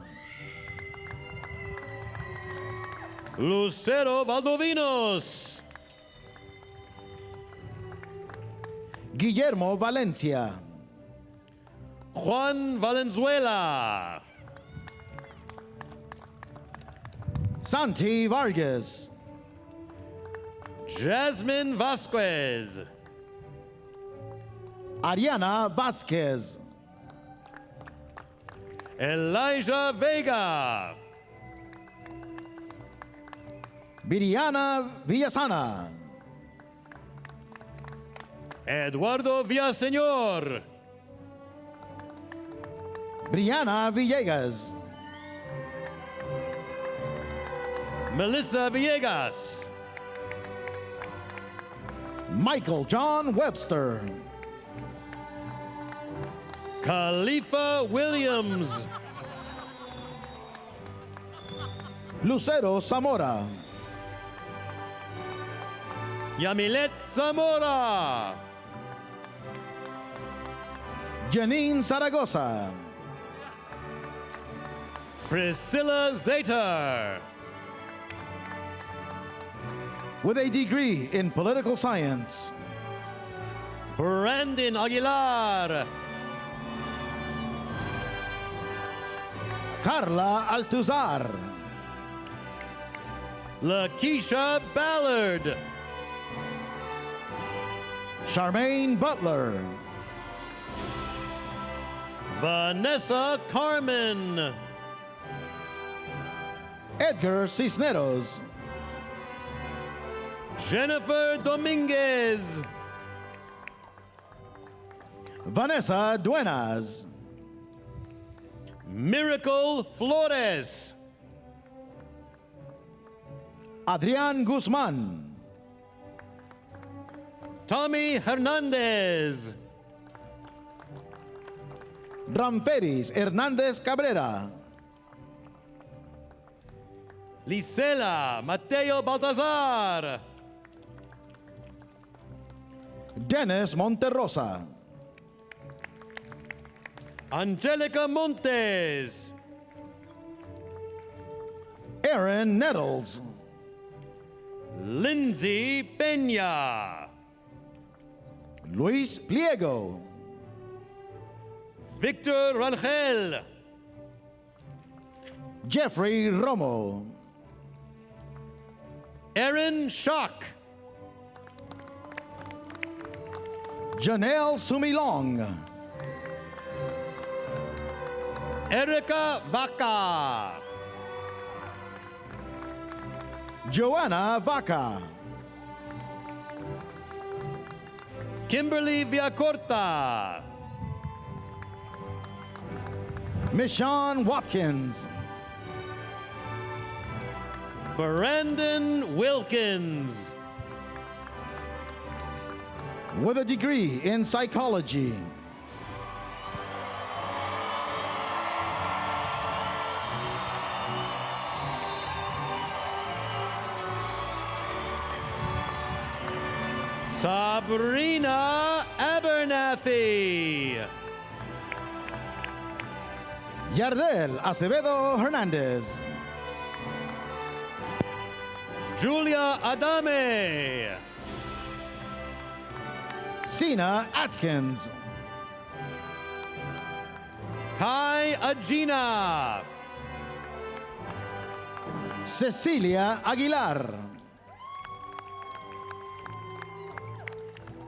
Lucero Valdovinos. Guillermo Valencia. Juan Valenzuela. Santi Vargas. Jasmine Vasquez. Ariana Vasquez. Elijah Vega. Viriana Villasana. Eduardo Villaseñor. Brianna Villegas. Melissa Villegas. Michael John Webster. Khalifa Williams. Lucero Zamora. Yamilet Zamora. Janine Zaragoza. Priscilla Zater. With a degree in political science, Brandon Aguilar. Carla Altuzar. Lakeisha Ballard. Charmaine Butler. Vanessa Carmen. Edgar Cisneros. Jennifer Dominguez. Vanessa Duenas. Miracle Flores. Adrian Guzman. Tommy Hernandez. Ramferis Hernández Cabrera. Lisela Mateo Baltazar. Dennis Monterrosa. Angelica Montes. Aaron Nettles. Lindsay Peña. Luis Pliego. Victor Rangel. Jeffrey Romo. Aaron Schock. Janelle Sumilong. Erica Vaca. Joanna Vaca. Kimberly Villacorta. Michonne Watkins. Brandon Wilkins. With a degree in psychology. Sabrina Abernathy. Yardel Acevedo Hernandez. Julia Adame. Sina Atkins. Kai Agina. Cecilia Aguilar.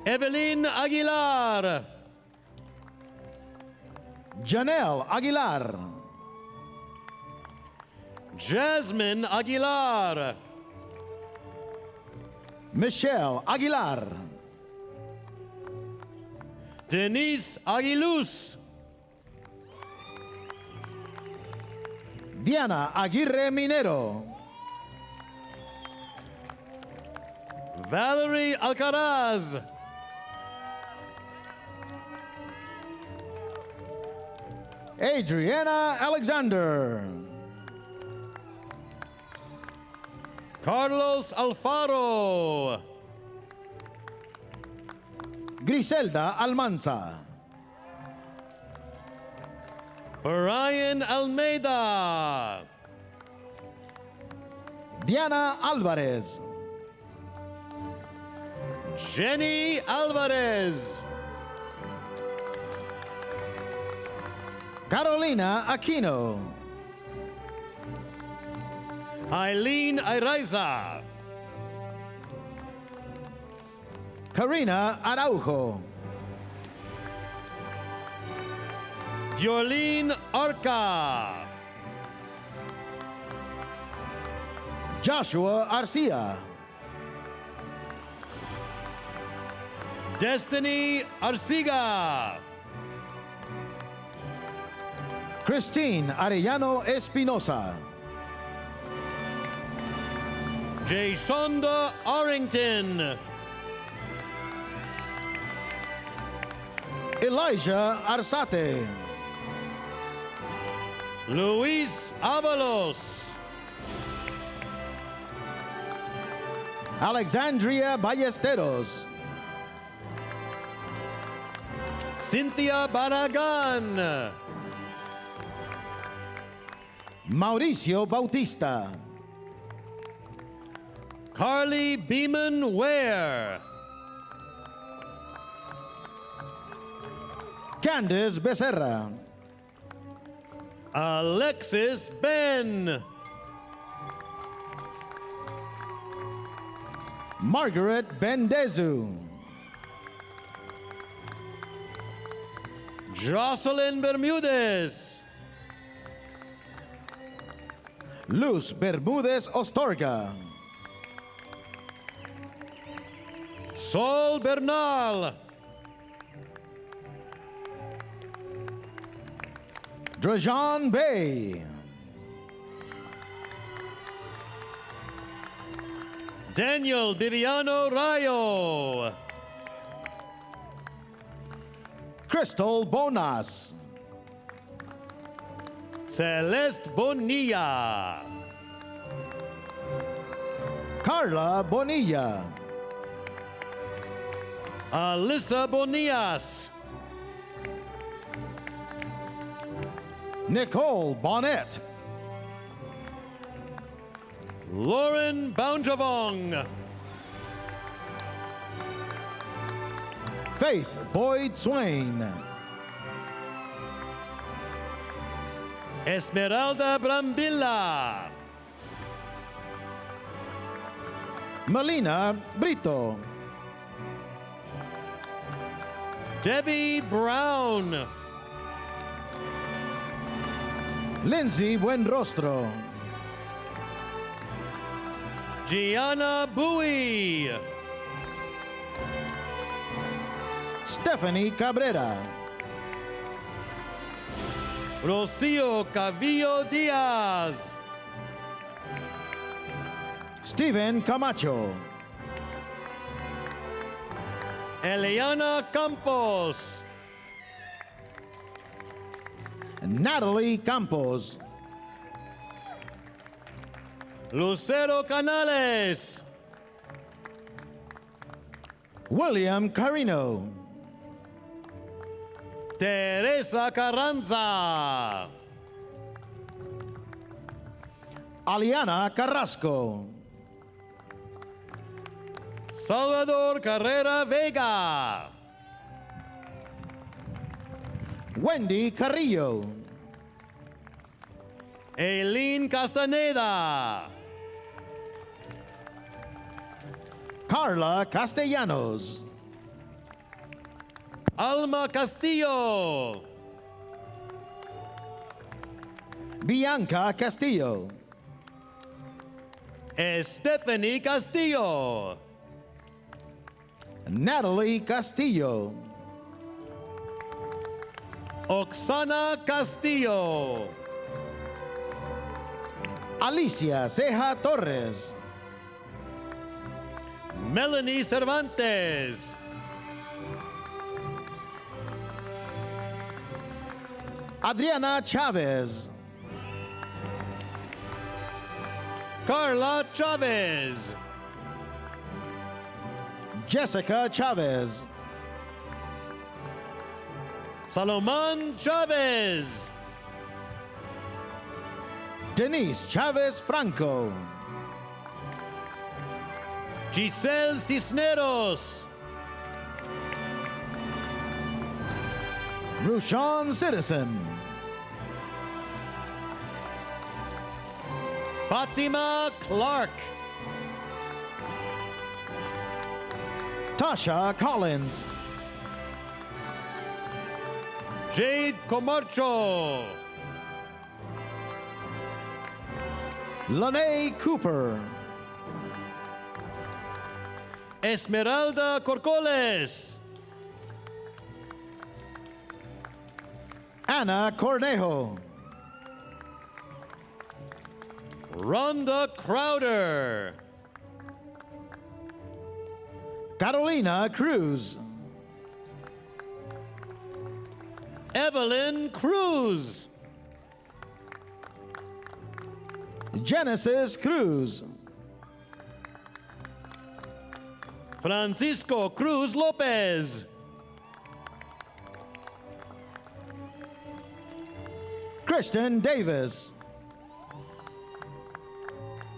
Evelyn Aguilar. Janelle Aguilar. Jasmine Aguilar. Michelle Aguilar. Denise Aguiluz. Diana Aguirre Minero. Valerie Alcaraz. Adriana Alexander. Carlos Alfaro. Griselda Almanza. Brian Almeida. Diana Alvarez. Jenny Alvarez. Carolina Aquino. Eileen Iraiza. Karina Araujo. Jolene Arca. Joshua Arcia. Destiny Arciga. Christine Arellano Espinosa. Jaysonda Arrington. Elijah Arzate. Luis Avalos. Alexandria Ballesteros. Cynthia Barragan. Mauricio Bautista. Carly Beeman Ware. Candice Becerra. Alexis Ben. Margaret Bendezu. Jocelyn Bermudez. Luz Bermudez Ostorga. Sol Bernal. Drajan Bay. Daniel Viviano Rayo. Crystal Bonas. Celeste Bonilla. Carla Bonilla. Alyssa Bonillas. Nicole Bonnet. Lauren Bounjavong. Faith Boyd Swain. Esmeralda Brambilla. Melina Brito. Debbie Brown. Lindsay Buenrostro. Gianna Bowie. Stephanie Cabrera. Rocio Cavillo Diaz. Steven Camacho. Eliana Campos. Natalie Campos. Lucero Canales. William Carino. Teresa Carranza. Aliana Carrasco. Salvador Carrera Vega. Wendy Carrillo. Aileen Castaneda. Carla Castellanos. Alma Castillo. Bianca Castillo. Stephanie Castillo. Natalie Castillo. Oxana Castillo. Alicia Ceja Torres. Melanie Cervantes. Adriana Chavez. Carla Chavez. Jessica Chavez. Salomon Chavez. Denise Chavez Franco. Giselle Cisneros. Rushan Citizen. Fatima Clark. Tasha Collins. Jade Comarcho. Lene Cooper. Esmeralda Corcoles. Ana Cornejo. Rhonda Crowder. Carolina Cruz. Evelyn Cruz. Genesis Cruz. Francisco Cruz Lopez. Kristen Davis.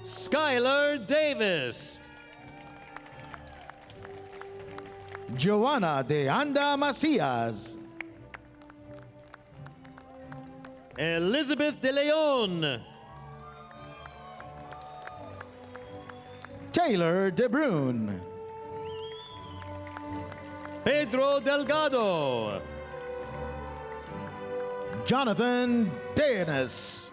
Skylar Davis. Joanna de Anda Macias. Elizabeth De Leon. Taylor De Bruyne. Pedro Delgado. Jonathan Daenis.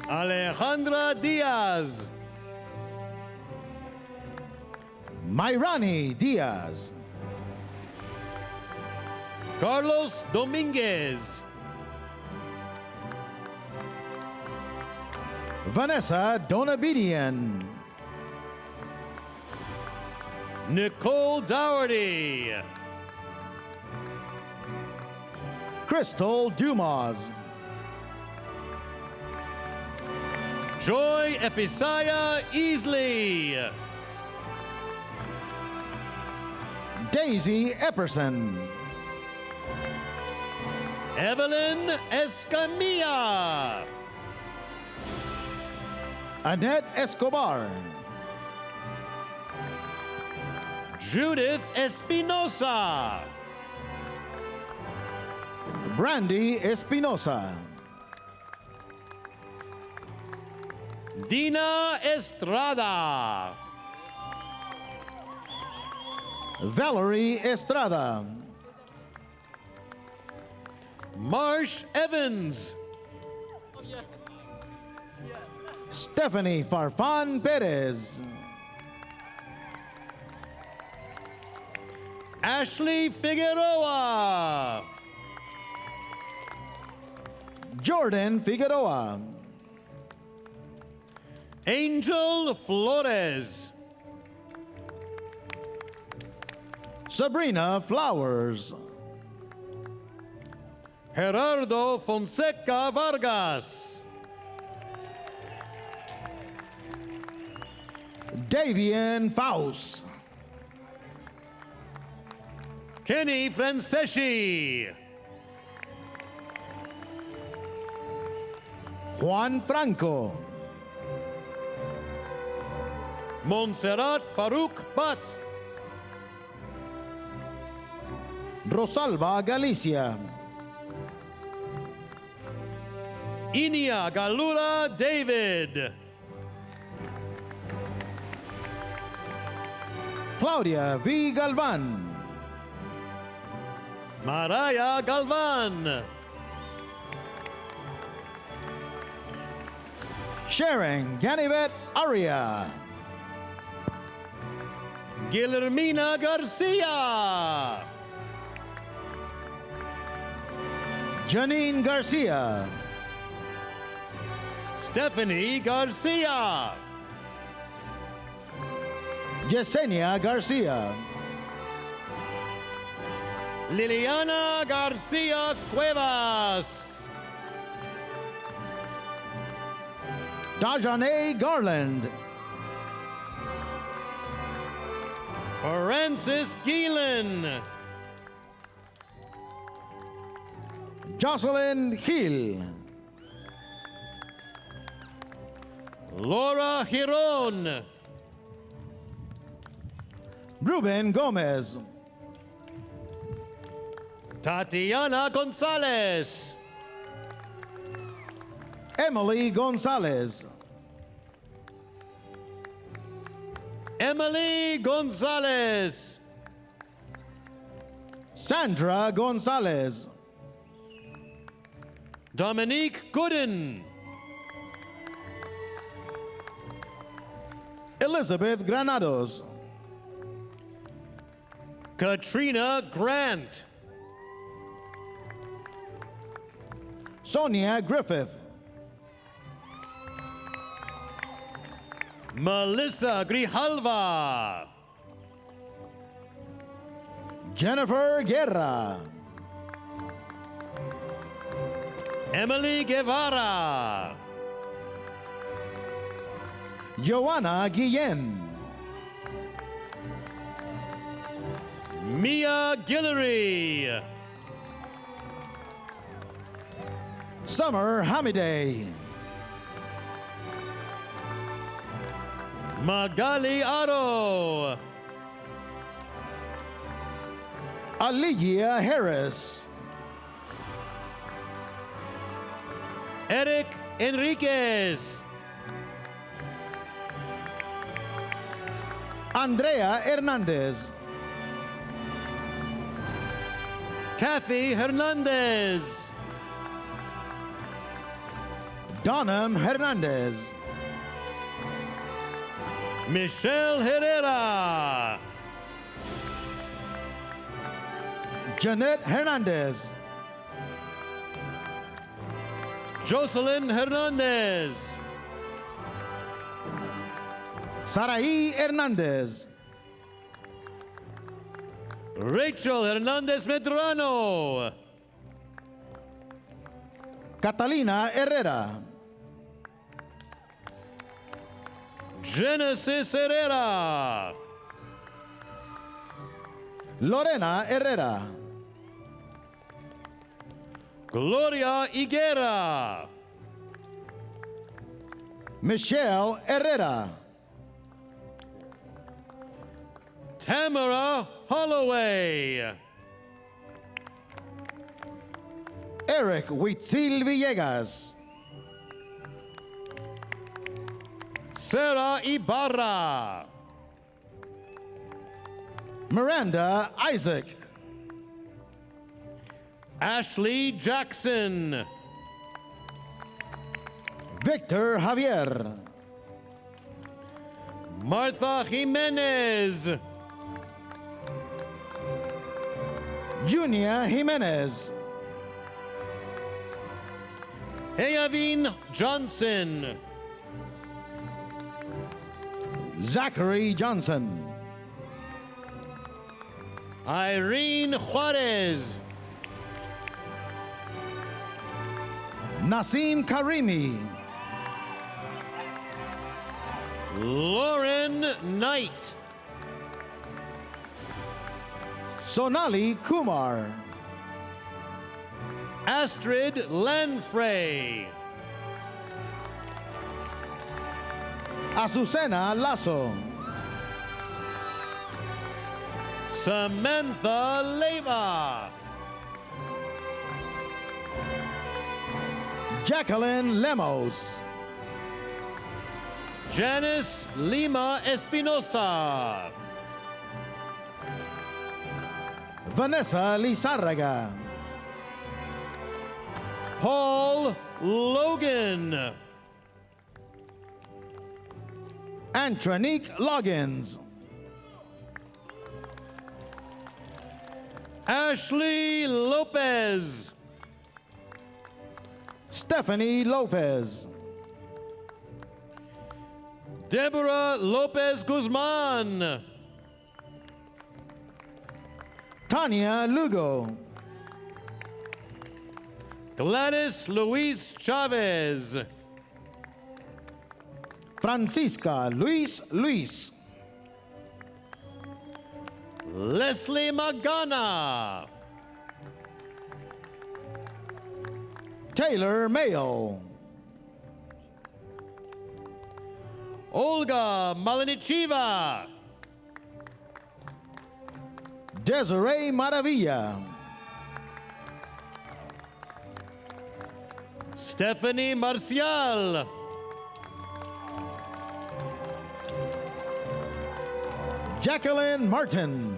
Alejandra Diaz. Mayrani Diaz. Carlos Dominguez. Vanessa Donabedian. Nicole Dougherty. Crystal Dumas. Joy Ephisaya Easley. Daisy Epperson. Evelyn Escamilla. Annette Escobar. Judith Espinosa. Brandy Espinosa. Dina Estrada. Valerie Estrada. Marsh Evans. Stephanie Farfan Perez. Ashley Figueroa. Jordan Figueroa. Angel Flores. Sabrina Flowers. Gerardo Fonseca Vargas. Davian Faust. Kenny Franceschi. Juan Franco. Montserrat Farouk Bat. Rosalba Galicia. Inia Galula David. Claudia V. Galvan. Maraya Galvan. Sharon Ganivet Aria. Guillermina Garcia. Janine Garcia. Stephanie Garcia. Yesenia Garcia. Liliana Garcia Cuevas. Dajane Garland. Francis Gielan. Jocelyn Hill. Laura Giron. Ruben Gomez. Tatiana Gonzalez. Emily Gonzalez. Emily Gonzalez. Sandra Gonzalez. Dominique Gooden. Elizabeth Granados. Katrina Grant. Sonia Griffith. Melissa Grijalva. Jennifer Guerra. Emily Guevara. Joanna Guillen. Mia Guillory. Summer Hamiday. Magali Aro. Aligia Harris. Eric Enriquez. Andrea Hernandez. Kathy Hernandez. Donham Hernandez. Michelle Herrera. Janet Hernandez. Jocelyn Hernandez. Saraí Hernandez. Rachel Hernandez Medrano. Catalina Herrera. Genesis Herrera. Lorena Herrera. Gloria Higuera. Michelle Herrera. Tamara Holloway. Eric Huitzil Villegas. Sarah Ibarra. Miranda Isaac. Ashley Jackson. Victor Javier. Martha Jimenez. Junia Jimenez. Hayavin Johnson. Zachary Johnson. Irene Juarez. Nasim Karimi. Lauren Knight. Sonali Kumar. Astrid Lanfrey. Azucena Lasso. Samantha Leva. Jacqueline Lemos. Janice Lima Espinosa. Vanessa Lizarraga. Paul Logan. Antronique Loggins. Ashley Lopez. Stephanie Lopez. Deborah Lopez Guzman. Tanya Lugo. Gladys Luis Chavez. Francisca Luis. Leslie Magana. Taylor Mayo. Olga Malinichiva. Desiree Maravilla. Stephanie Marcial. Jacqueline Martin.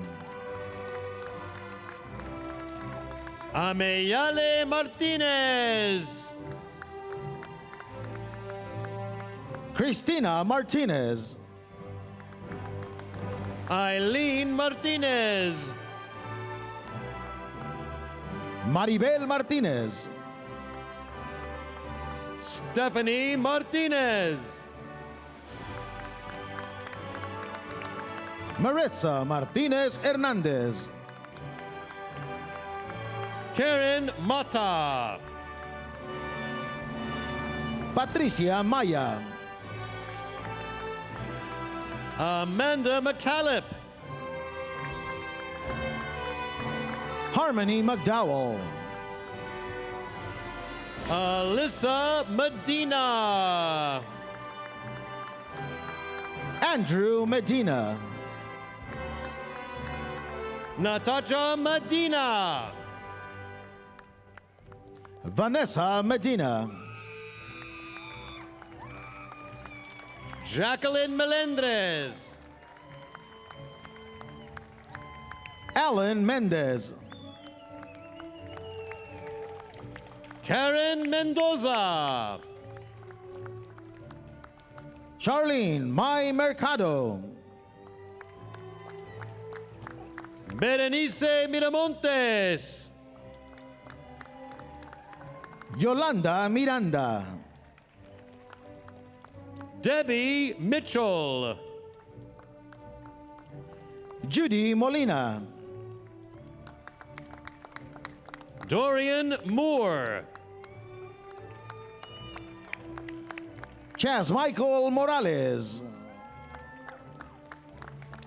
Ameyale Martinez. Cristina Martinez. Eileen Martinez. Maribel Martinez. Stephanie Martinez. Maritza Martinez Hernandez. Karen Mata. Patricia Maya. Amanda McCallip. Harmony McDowell. Alyssa Medina. Andrew Medina. Natasha Medina. Vanessa Medina. Jacqueline Melendrez. Alan Mendez. Karen Mendoza. Charlene Mai Mercado. Berenice Miramontes. Yolanda Miranda. Debbie Mitchell. Judy Molina. Dorian Moore. Chaz Michael Morales.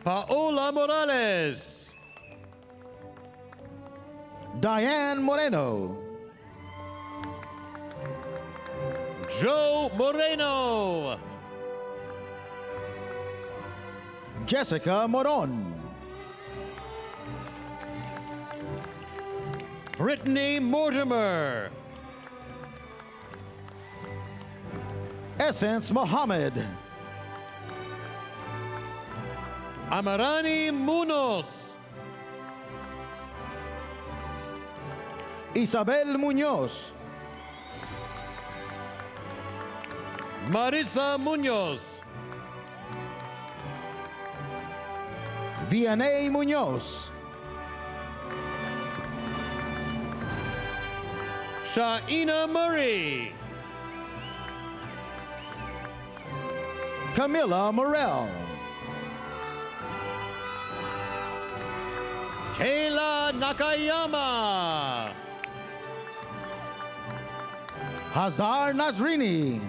Paola Morales. Diane Moreno. Joe Moreno. Jessica Moron. Brittany Mortimer. Essence Mohammed. Amarani Munoz. Isabel Muñoz. Marisa Munoz. Vianey Muñoz. Shaina Murray. Camila Morel. Kayla Nakayama. Hazar Nazrini.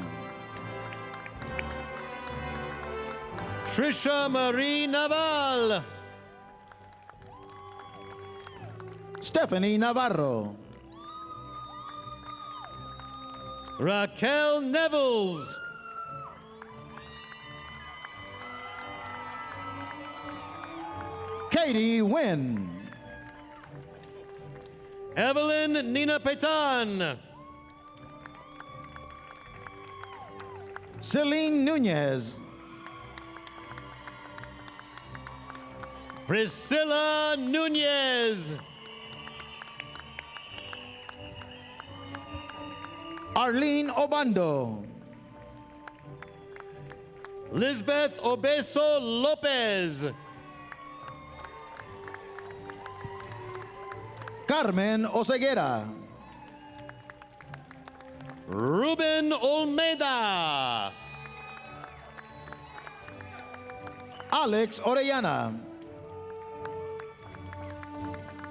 Trisha Marie Naval. Stephanie Navarro. Raquel Nevels. Katie Wynn. Evelyn Nina Petan. Celine Nunez. Priscilla Nunez. Arlene Obando. Lisbeth Obeso Lopez. Carmen Oseguera. Ruben Olmeda. Alex Orellana.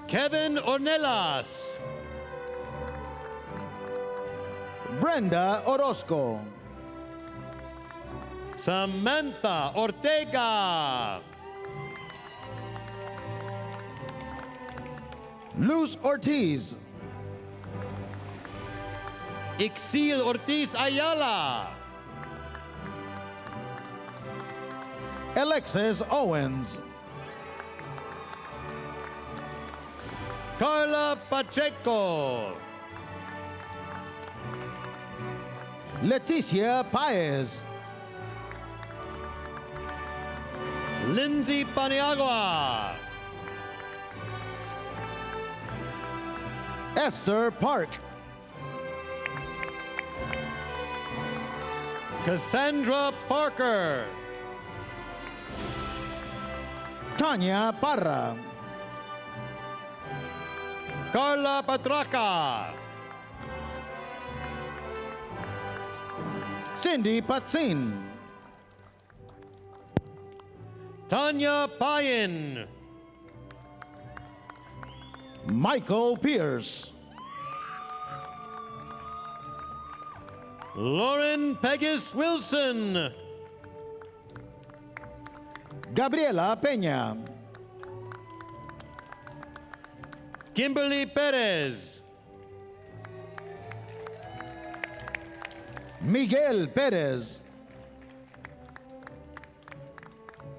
Kevin Ornelas. Brenda Orozco. Samantha Ortega. Luz Ortiz. Ixil Ortiz Ayala. Alexis Owens. Carla Pacheco. Leticia Paez. Lindsay Paniagua. Esther Park. Cassandra Parker. Tanya Parra. Carla Patraca. Cindy Patsin. Tanya Payen. Michael Pierce. Lauren Peggis Wilson. Gabriela Peña. Kimberly Perez. Miguel Perez.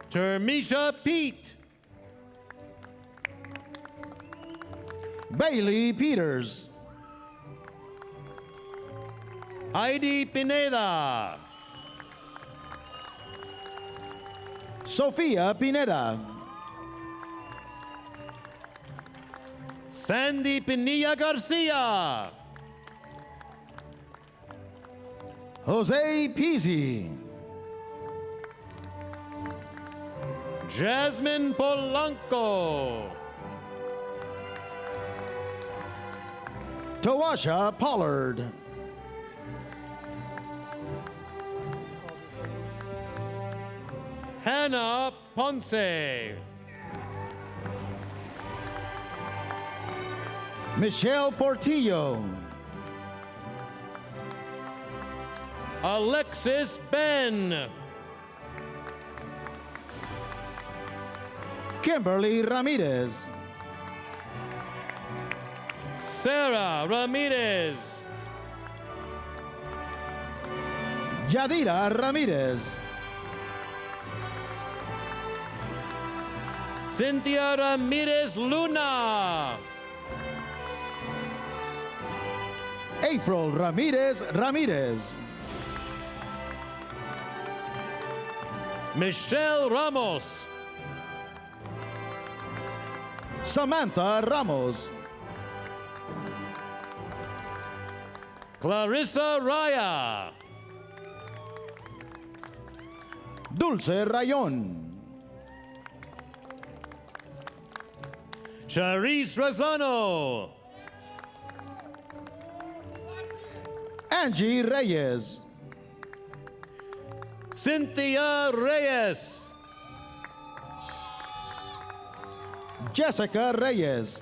Termisha Pete. Bailey Peters. Heidi Pineda. Sofia Pineda. Sandy Pinilla Garcia. Jose Pizzi. Jasmine Polanco. Tawasha Pollard. Hannah Ponce. Michelle Portillo. Alexis Ben. Kimberly Ramirez. Sarah Ramirez. Yadira Ramirez. Cynthia Ramirez Luna. April Ramirez Ramirez. Michelle Ramos. Samantha Ramos. Clarissa Raya. Dulce Rayon. Charisse Razano. Angie Reyes. Cynthia Reyes. Jessica Reyes.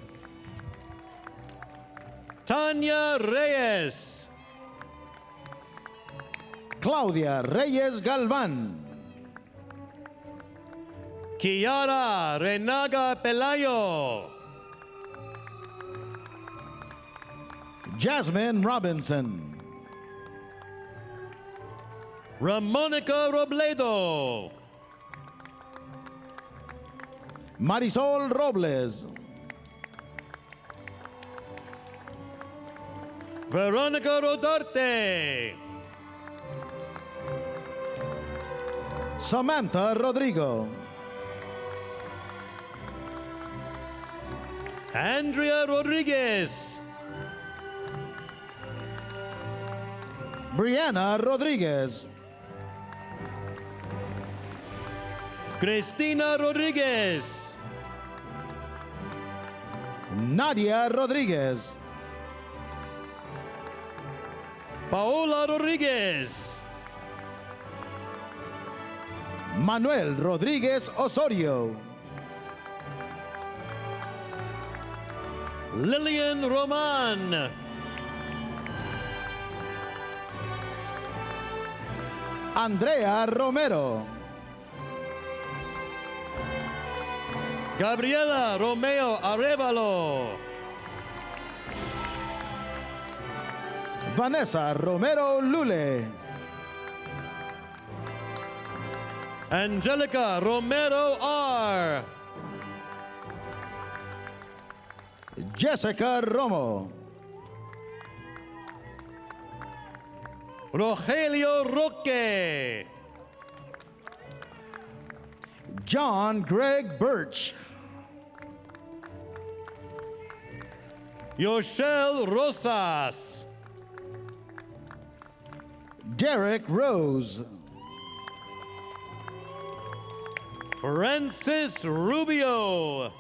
Tanya Reyes. Claudia Reyes Galvan. Kiara Renaga Pelayo. Jasmine Robinson. Ramonica Robledo. Marisol Robles. Veronica Rodarte. Samantha Rodrigo. Andrea Rodriguez. Brianna Rodriguez. Cristina Rodriguez. Nadia Rodriguez. Paola Rodriguez. Manuel Rodriguez Osorio. Lillian Roman. Andrea Romero. Gabriela Romeo Arevalo. Vanessa Romero Lule. Angelica Romero R. Jessica Romo. Rogelio Roque. John Greg Birch. Yoshel Rosas. Derek Rose. Francis Rubio.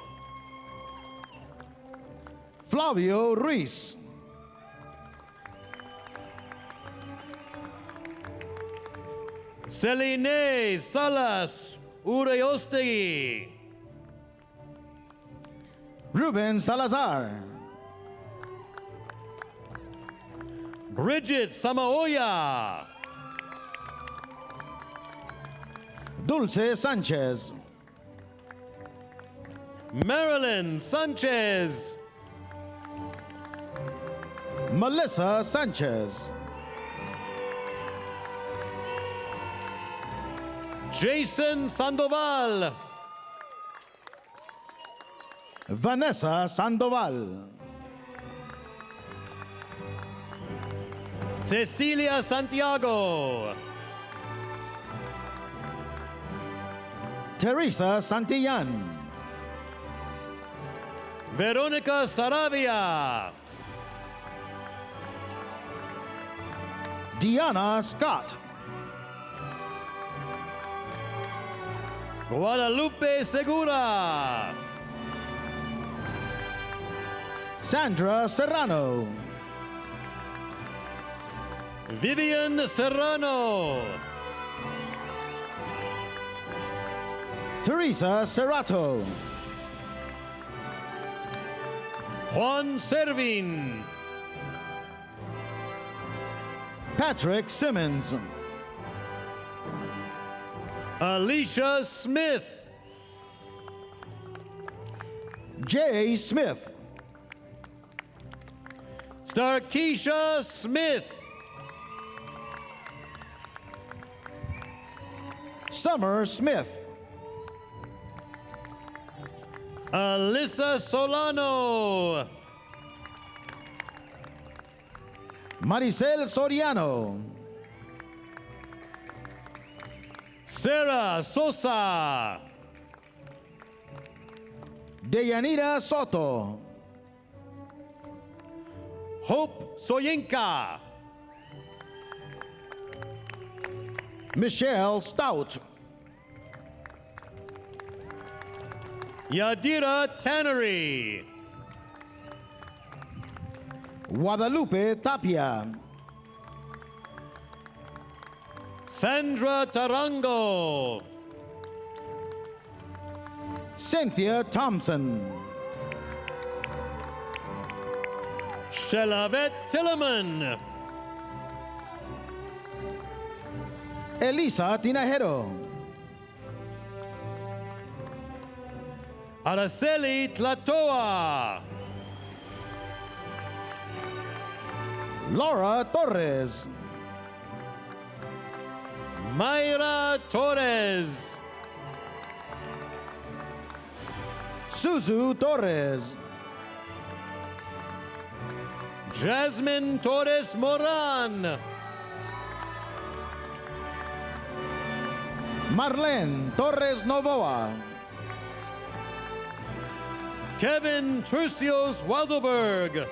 Flavio Ruiz. Celine Salas Ureostegui. Ruben Salazar. Bridget Samaoya. Dulce Sanchez. Marilyn Sanchez. Melissa Sanchez. Jason Sandoval. Vanessa Sandoval. Cecilia Santiago. Teresa Santillan. Veronica Saravia. Diana Scott. Guadalupe Segura. Sandra Serrano. Vivian Serrano. Teresa Serrato. Juan Servin. Patrick Simmons. Alicia Smith. Jay Smith. Starkeisha Smith. Summer Smith. Alyssa Solano. Maricel Soriano. Sarah Sosa. Deyanira Soto. Hope Soyinka. Michelle Stout. Yadira Tannery. Guadalupe Tapia. Sandra Tarango. Cynthia Thompson. Shelavet Tillerman. Elisa Tinajero. Araceli Tlatoa. Laura Torres. Mayra Torres. Suzu Torres. Jasmine Torres Moran. Marlene Torres Novoa. Kevin Turcios Waldelberg.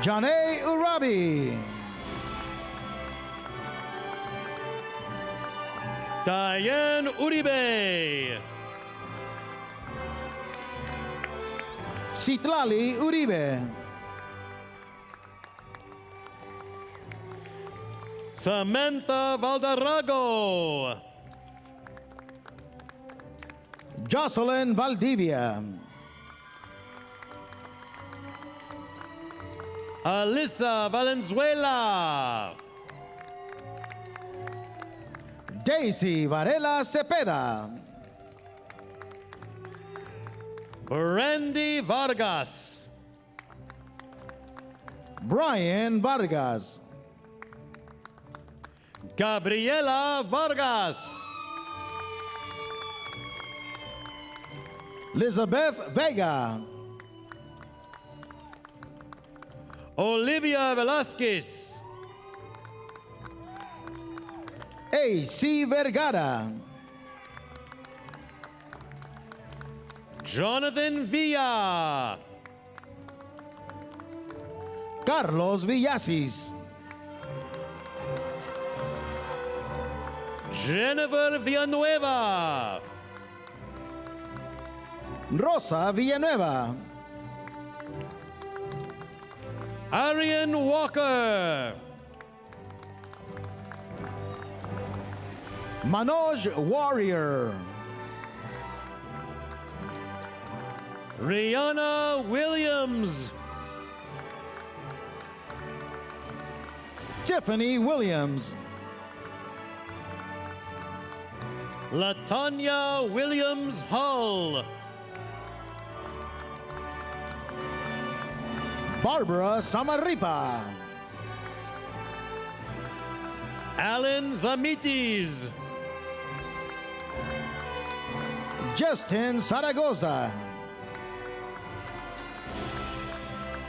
Janae Urabi. Diane Uribe. Citlali Uribe. Samantha Valderrago. Jocelyn Valdivia. Alyssa Valenzuela. Daisy Varela Cepeda. Brandy Vargas. Brian Vargas. Gabriela Vargas. Elizabeth Vega. Olivia Velasquez. A.C. Vergara. Jonathan Villa. Carlos Villasis. Jennifer Villanueva. Rosa Villanueva. Arian Walker. Manoj Warrior. Rihanna Williams. Tiffany Williams. Latanya Williams Hull. Barbara Samaripa. Alan Zamitis. Justin Zaragoza.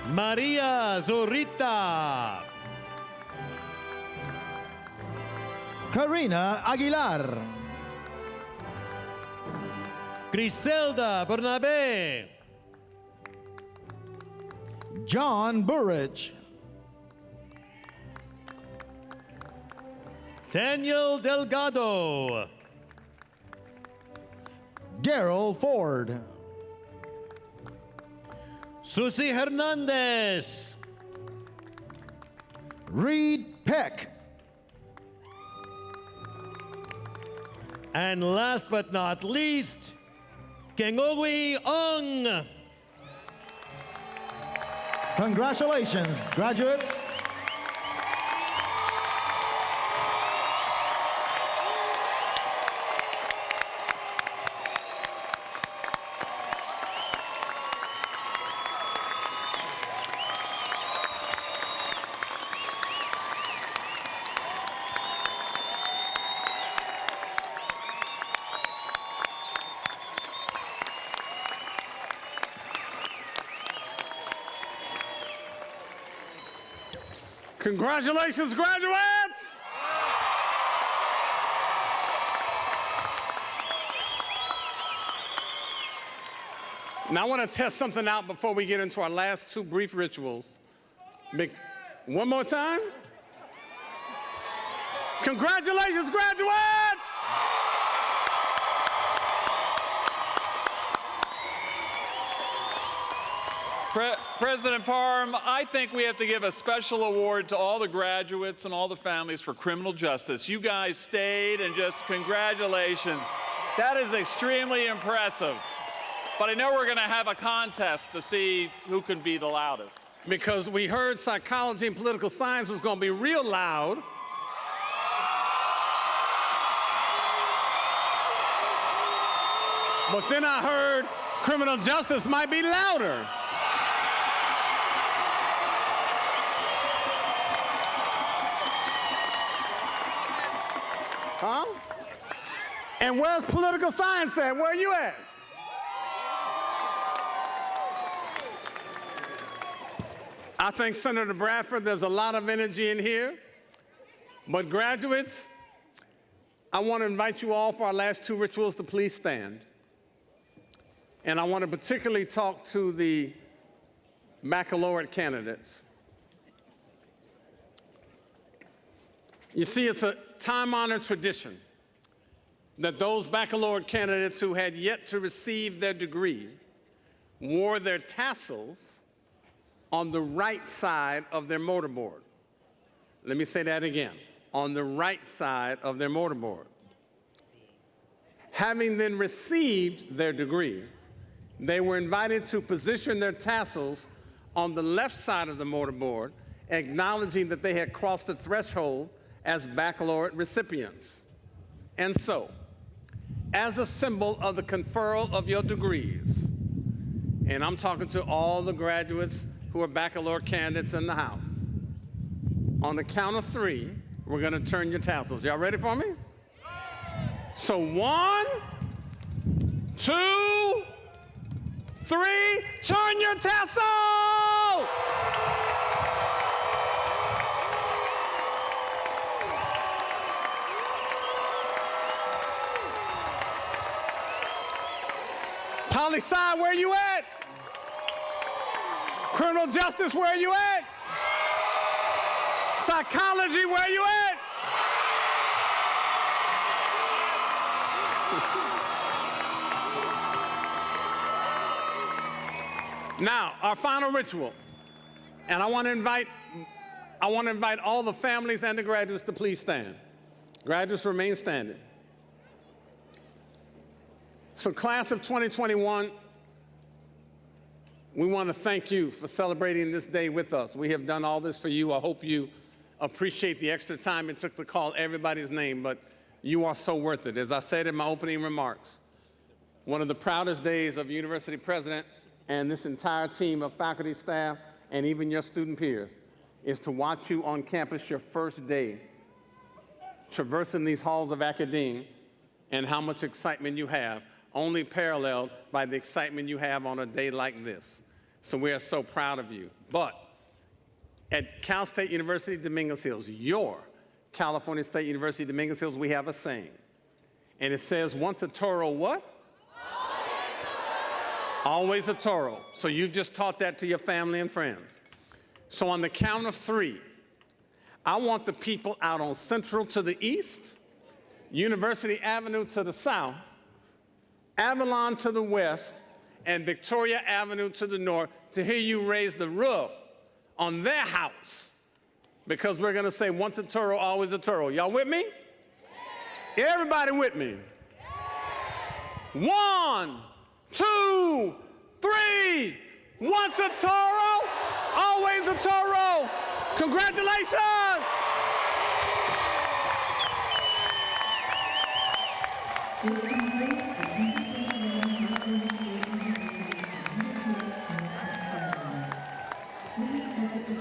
Maria Zorita. Karina Aguilar. Griselda Bernabe. John Burridge. Daniel Delgado. Daryl Ford. Susie Hernandez. Reed Peck. And last but not least, Kengowi Ong. Congratulations, graduates. Congratulations, graduates! Now, I want to test something out before we get into our last two brief rituals. One more time. Congratulations, graduates! President Parham, I think we have to give a special award to all the graduates and all the families for criminal justice. You guys stayed, and just congratulations. That is extremely impressive. But I know we're going to have a contest to see who can be the loudest. Because we heard psychology and political science was going to be real loud. But then I heard criminal justice might be louder. Huh? And where's political science at? Where are you at? I think, Senator Bradford, there's a lot of energy in here. But graduates, I want to invite you all for our last two rituals to please stand. And I want to particularly talk to the baccalaureate candidates. You see, it's a time-honored tradition that those baccalaureate candidates who had yet to receive their degree wore their tassels on the right side of their mortarboard. Let me say that again, on the right side of their mortarboard. Having then received their degree, they were invited to position their tassels on the left side of the mortarboard, acknowledging that they had crossed the threshold as baccalaureate recipients. And so, as a symbol of the conferral of your degrees, and I'm talking to all the graduates who are baccalaureate candidates in the House, on the count of three, we're going to turn your tassels. Y'all ready for me? So 1, 2, 3, turn your tassel! Poli-sci, where you at? Criminal justice, where you at? Psychology, where you at? Now, our final ritual, and I want to invite all the families and the graduates to please stand. Graduates, remain standing. So, class of 2021, we want to thank you for celebrating this day with us. We have done all this for you. I hope you appreciate the extra time it took to call everybody's name, but you are so worth it. As I said in my opening remarks, one of the proudest days of university president and this entire team of faculty, staff, and even your student peers is to watch you on campus your first day, traversing these halls of academia, and how much excitement you have, only paralleled by the excitement you have on a day like this. So we are so proud of you. But at Cal State University, Dominguez Hills, your California State University, Dominguez Hills, we have a saying. And it says, once a Toro what? Always a Toro. So you've just taught that to your family and friends. So on the count of three, I want the people out on Central to the east, University Avenue to the south, Avalon to the west, and Victoria Avenue to the north to hear you raise the roof on their house. Because we're going to say, once a Toro, always a Toro. Y'all with me? Yeah. Everybody with me? Yeah. 1, 2, 3. Once a Toro, always a Toro. Congratulations! Please take the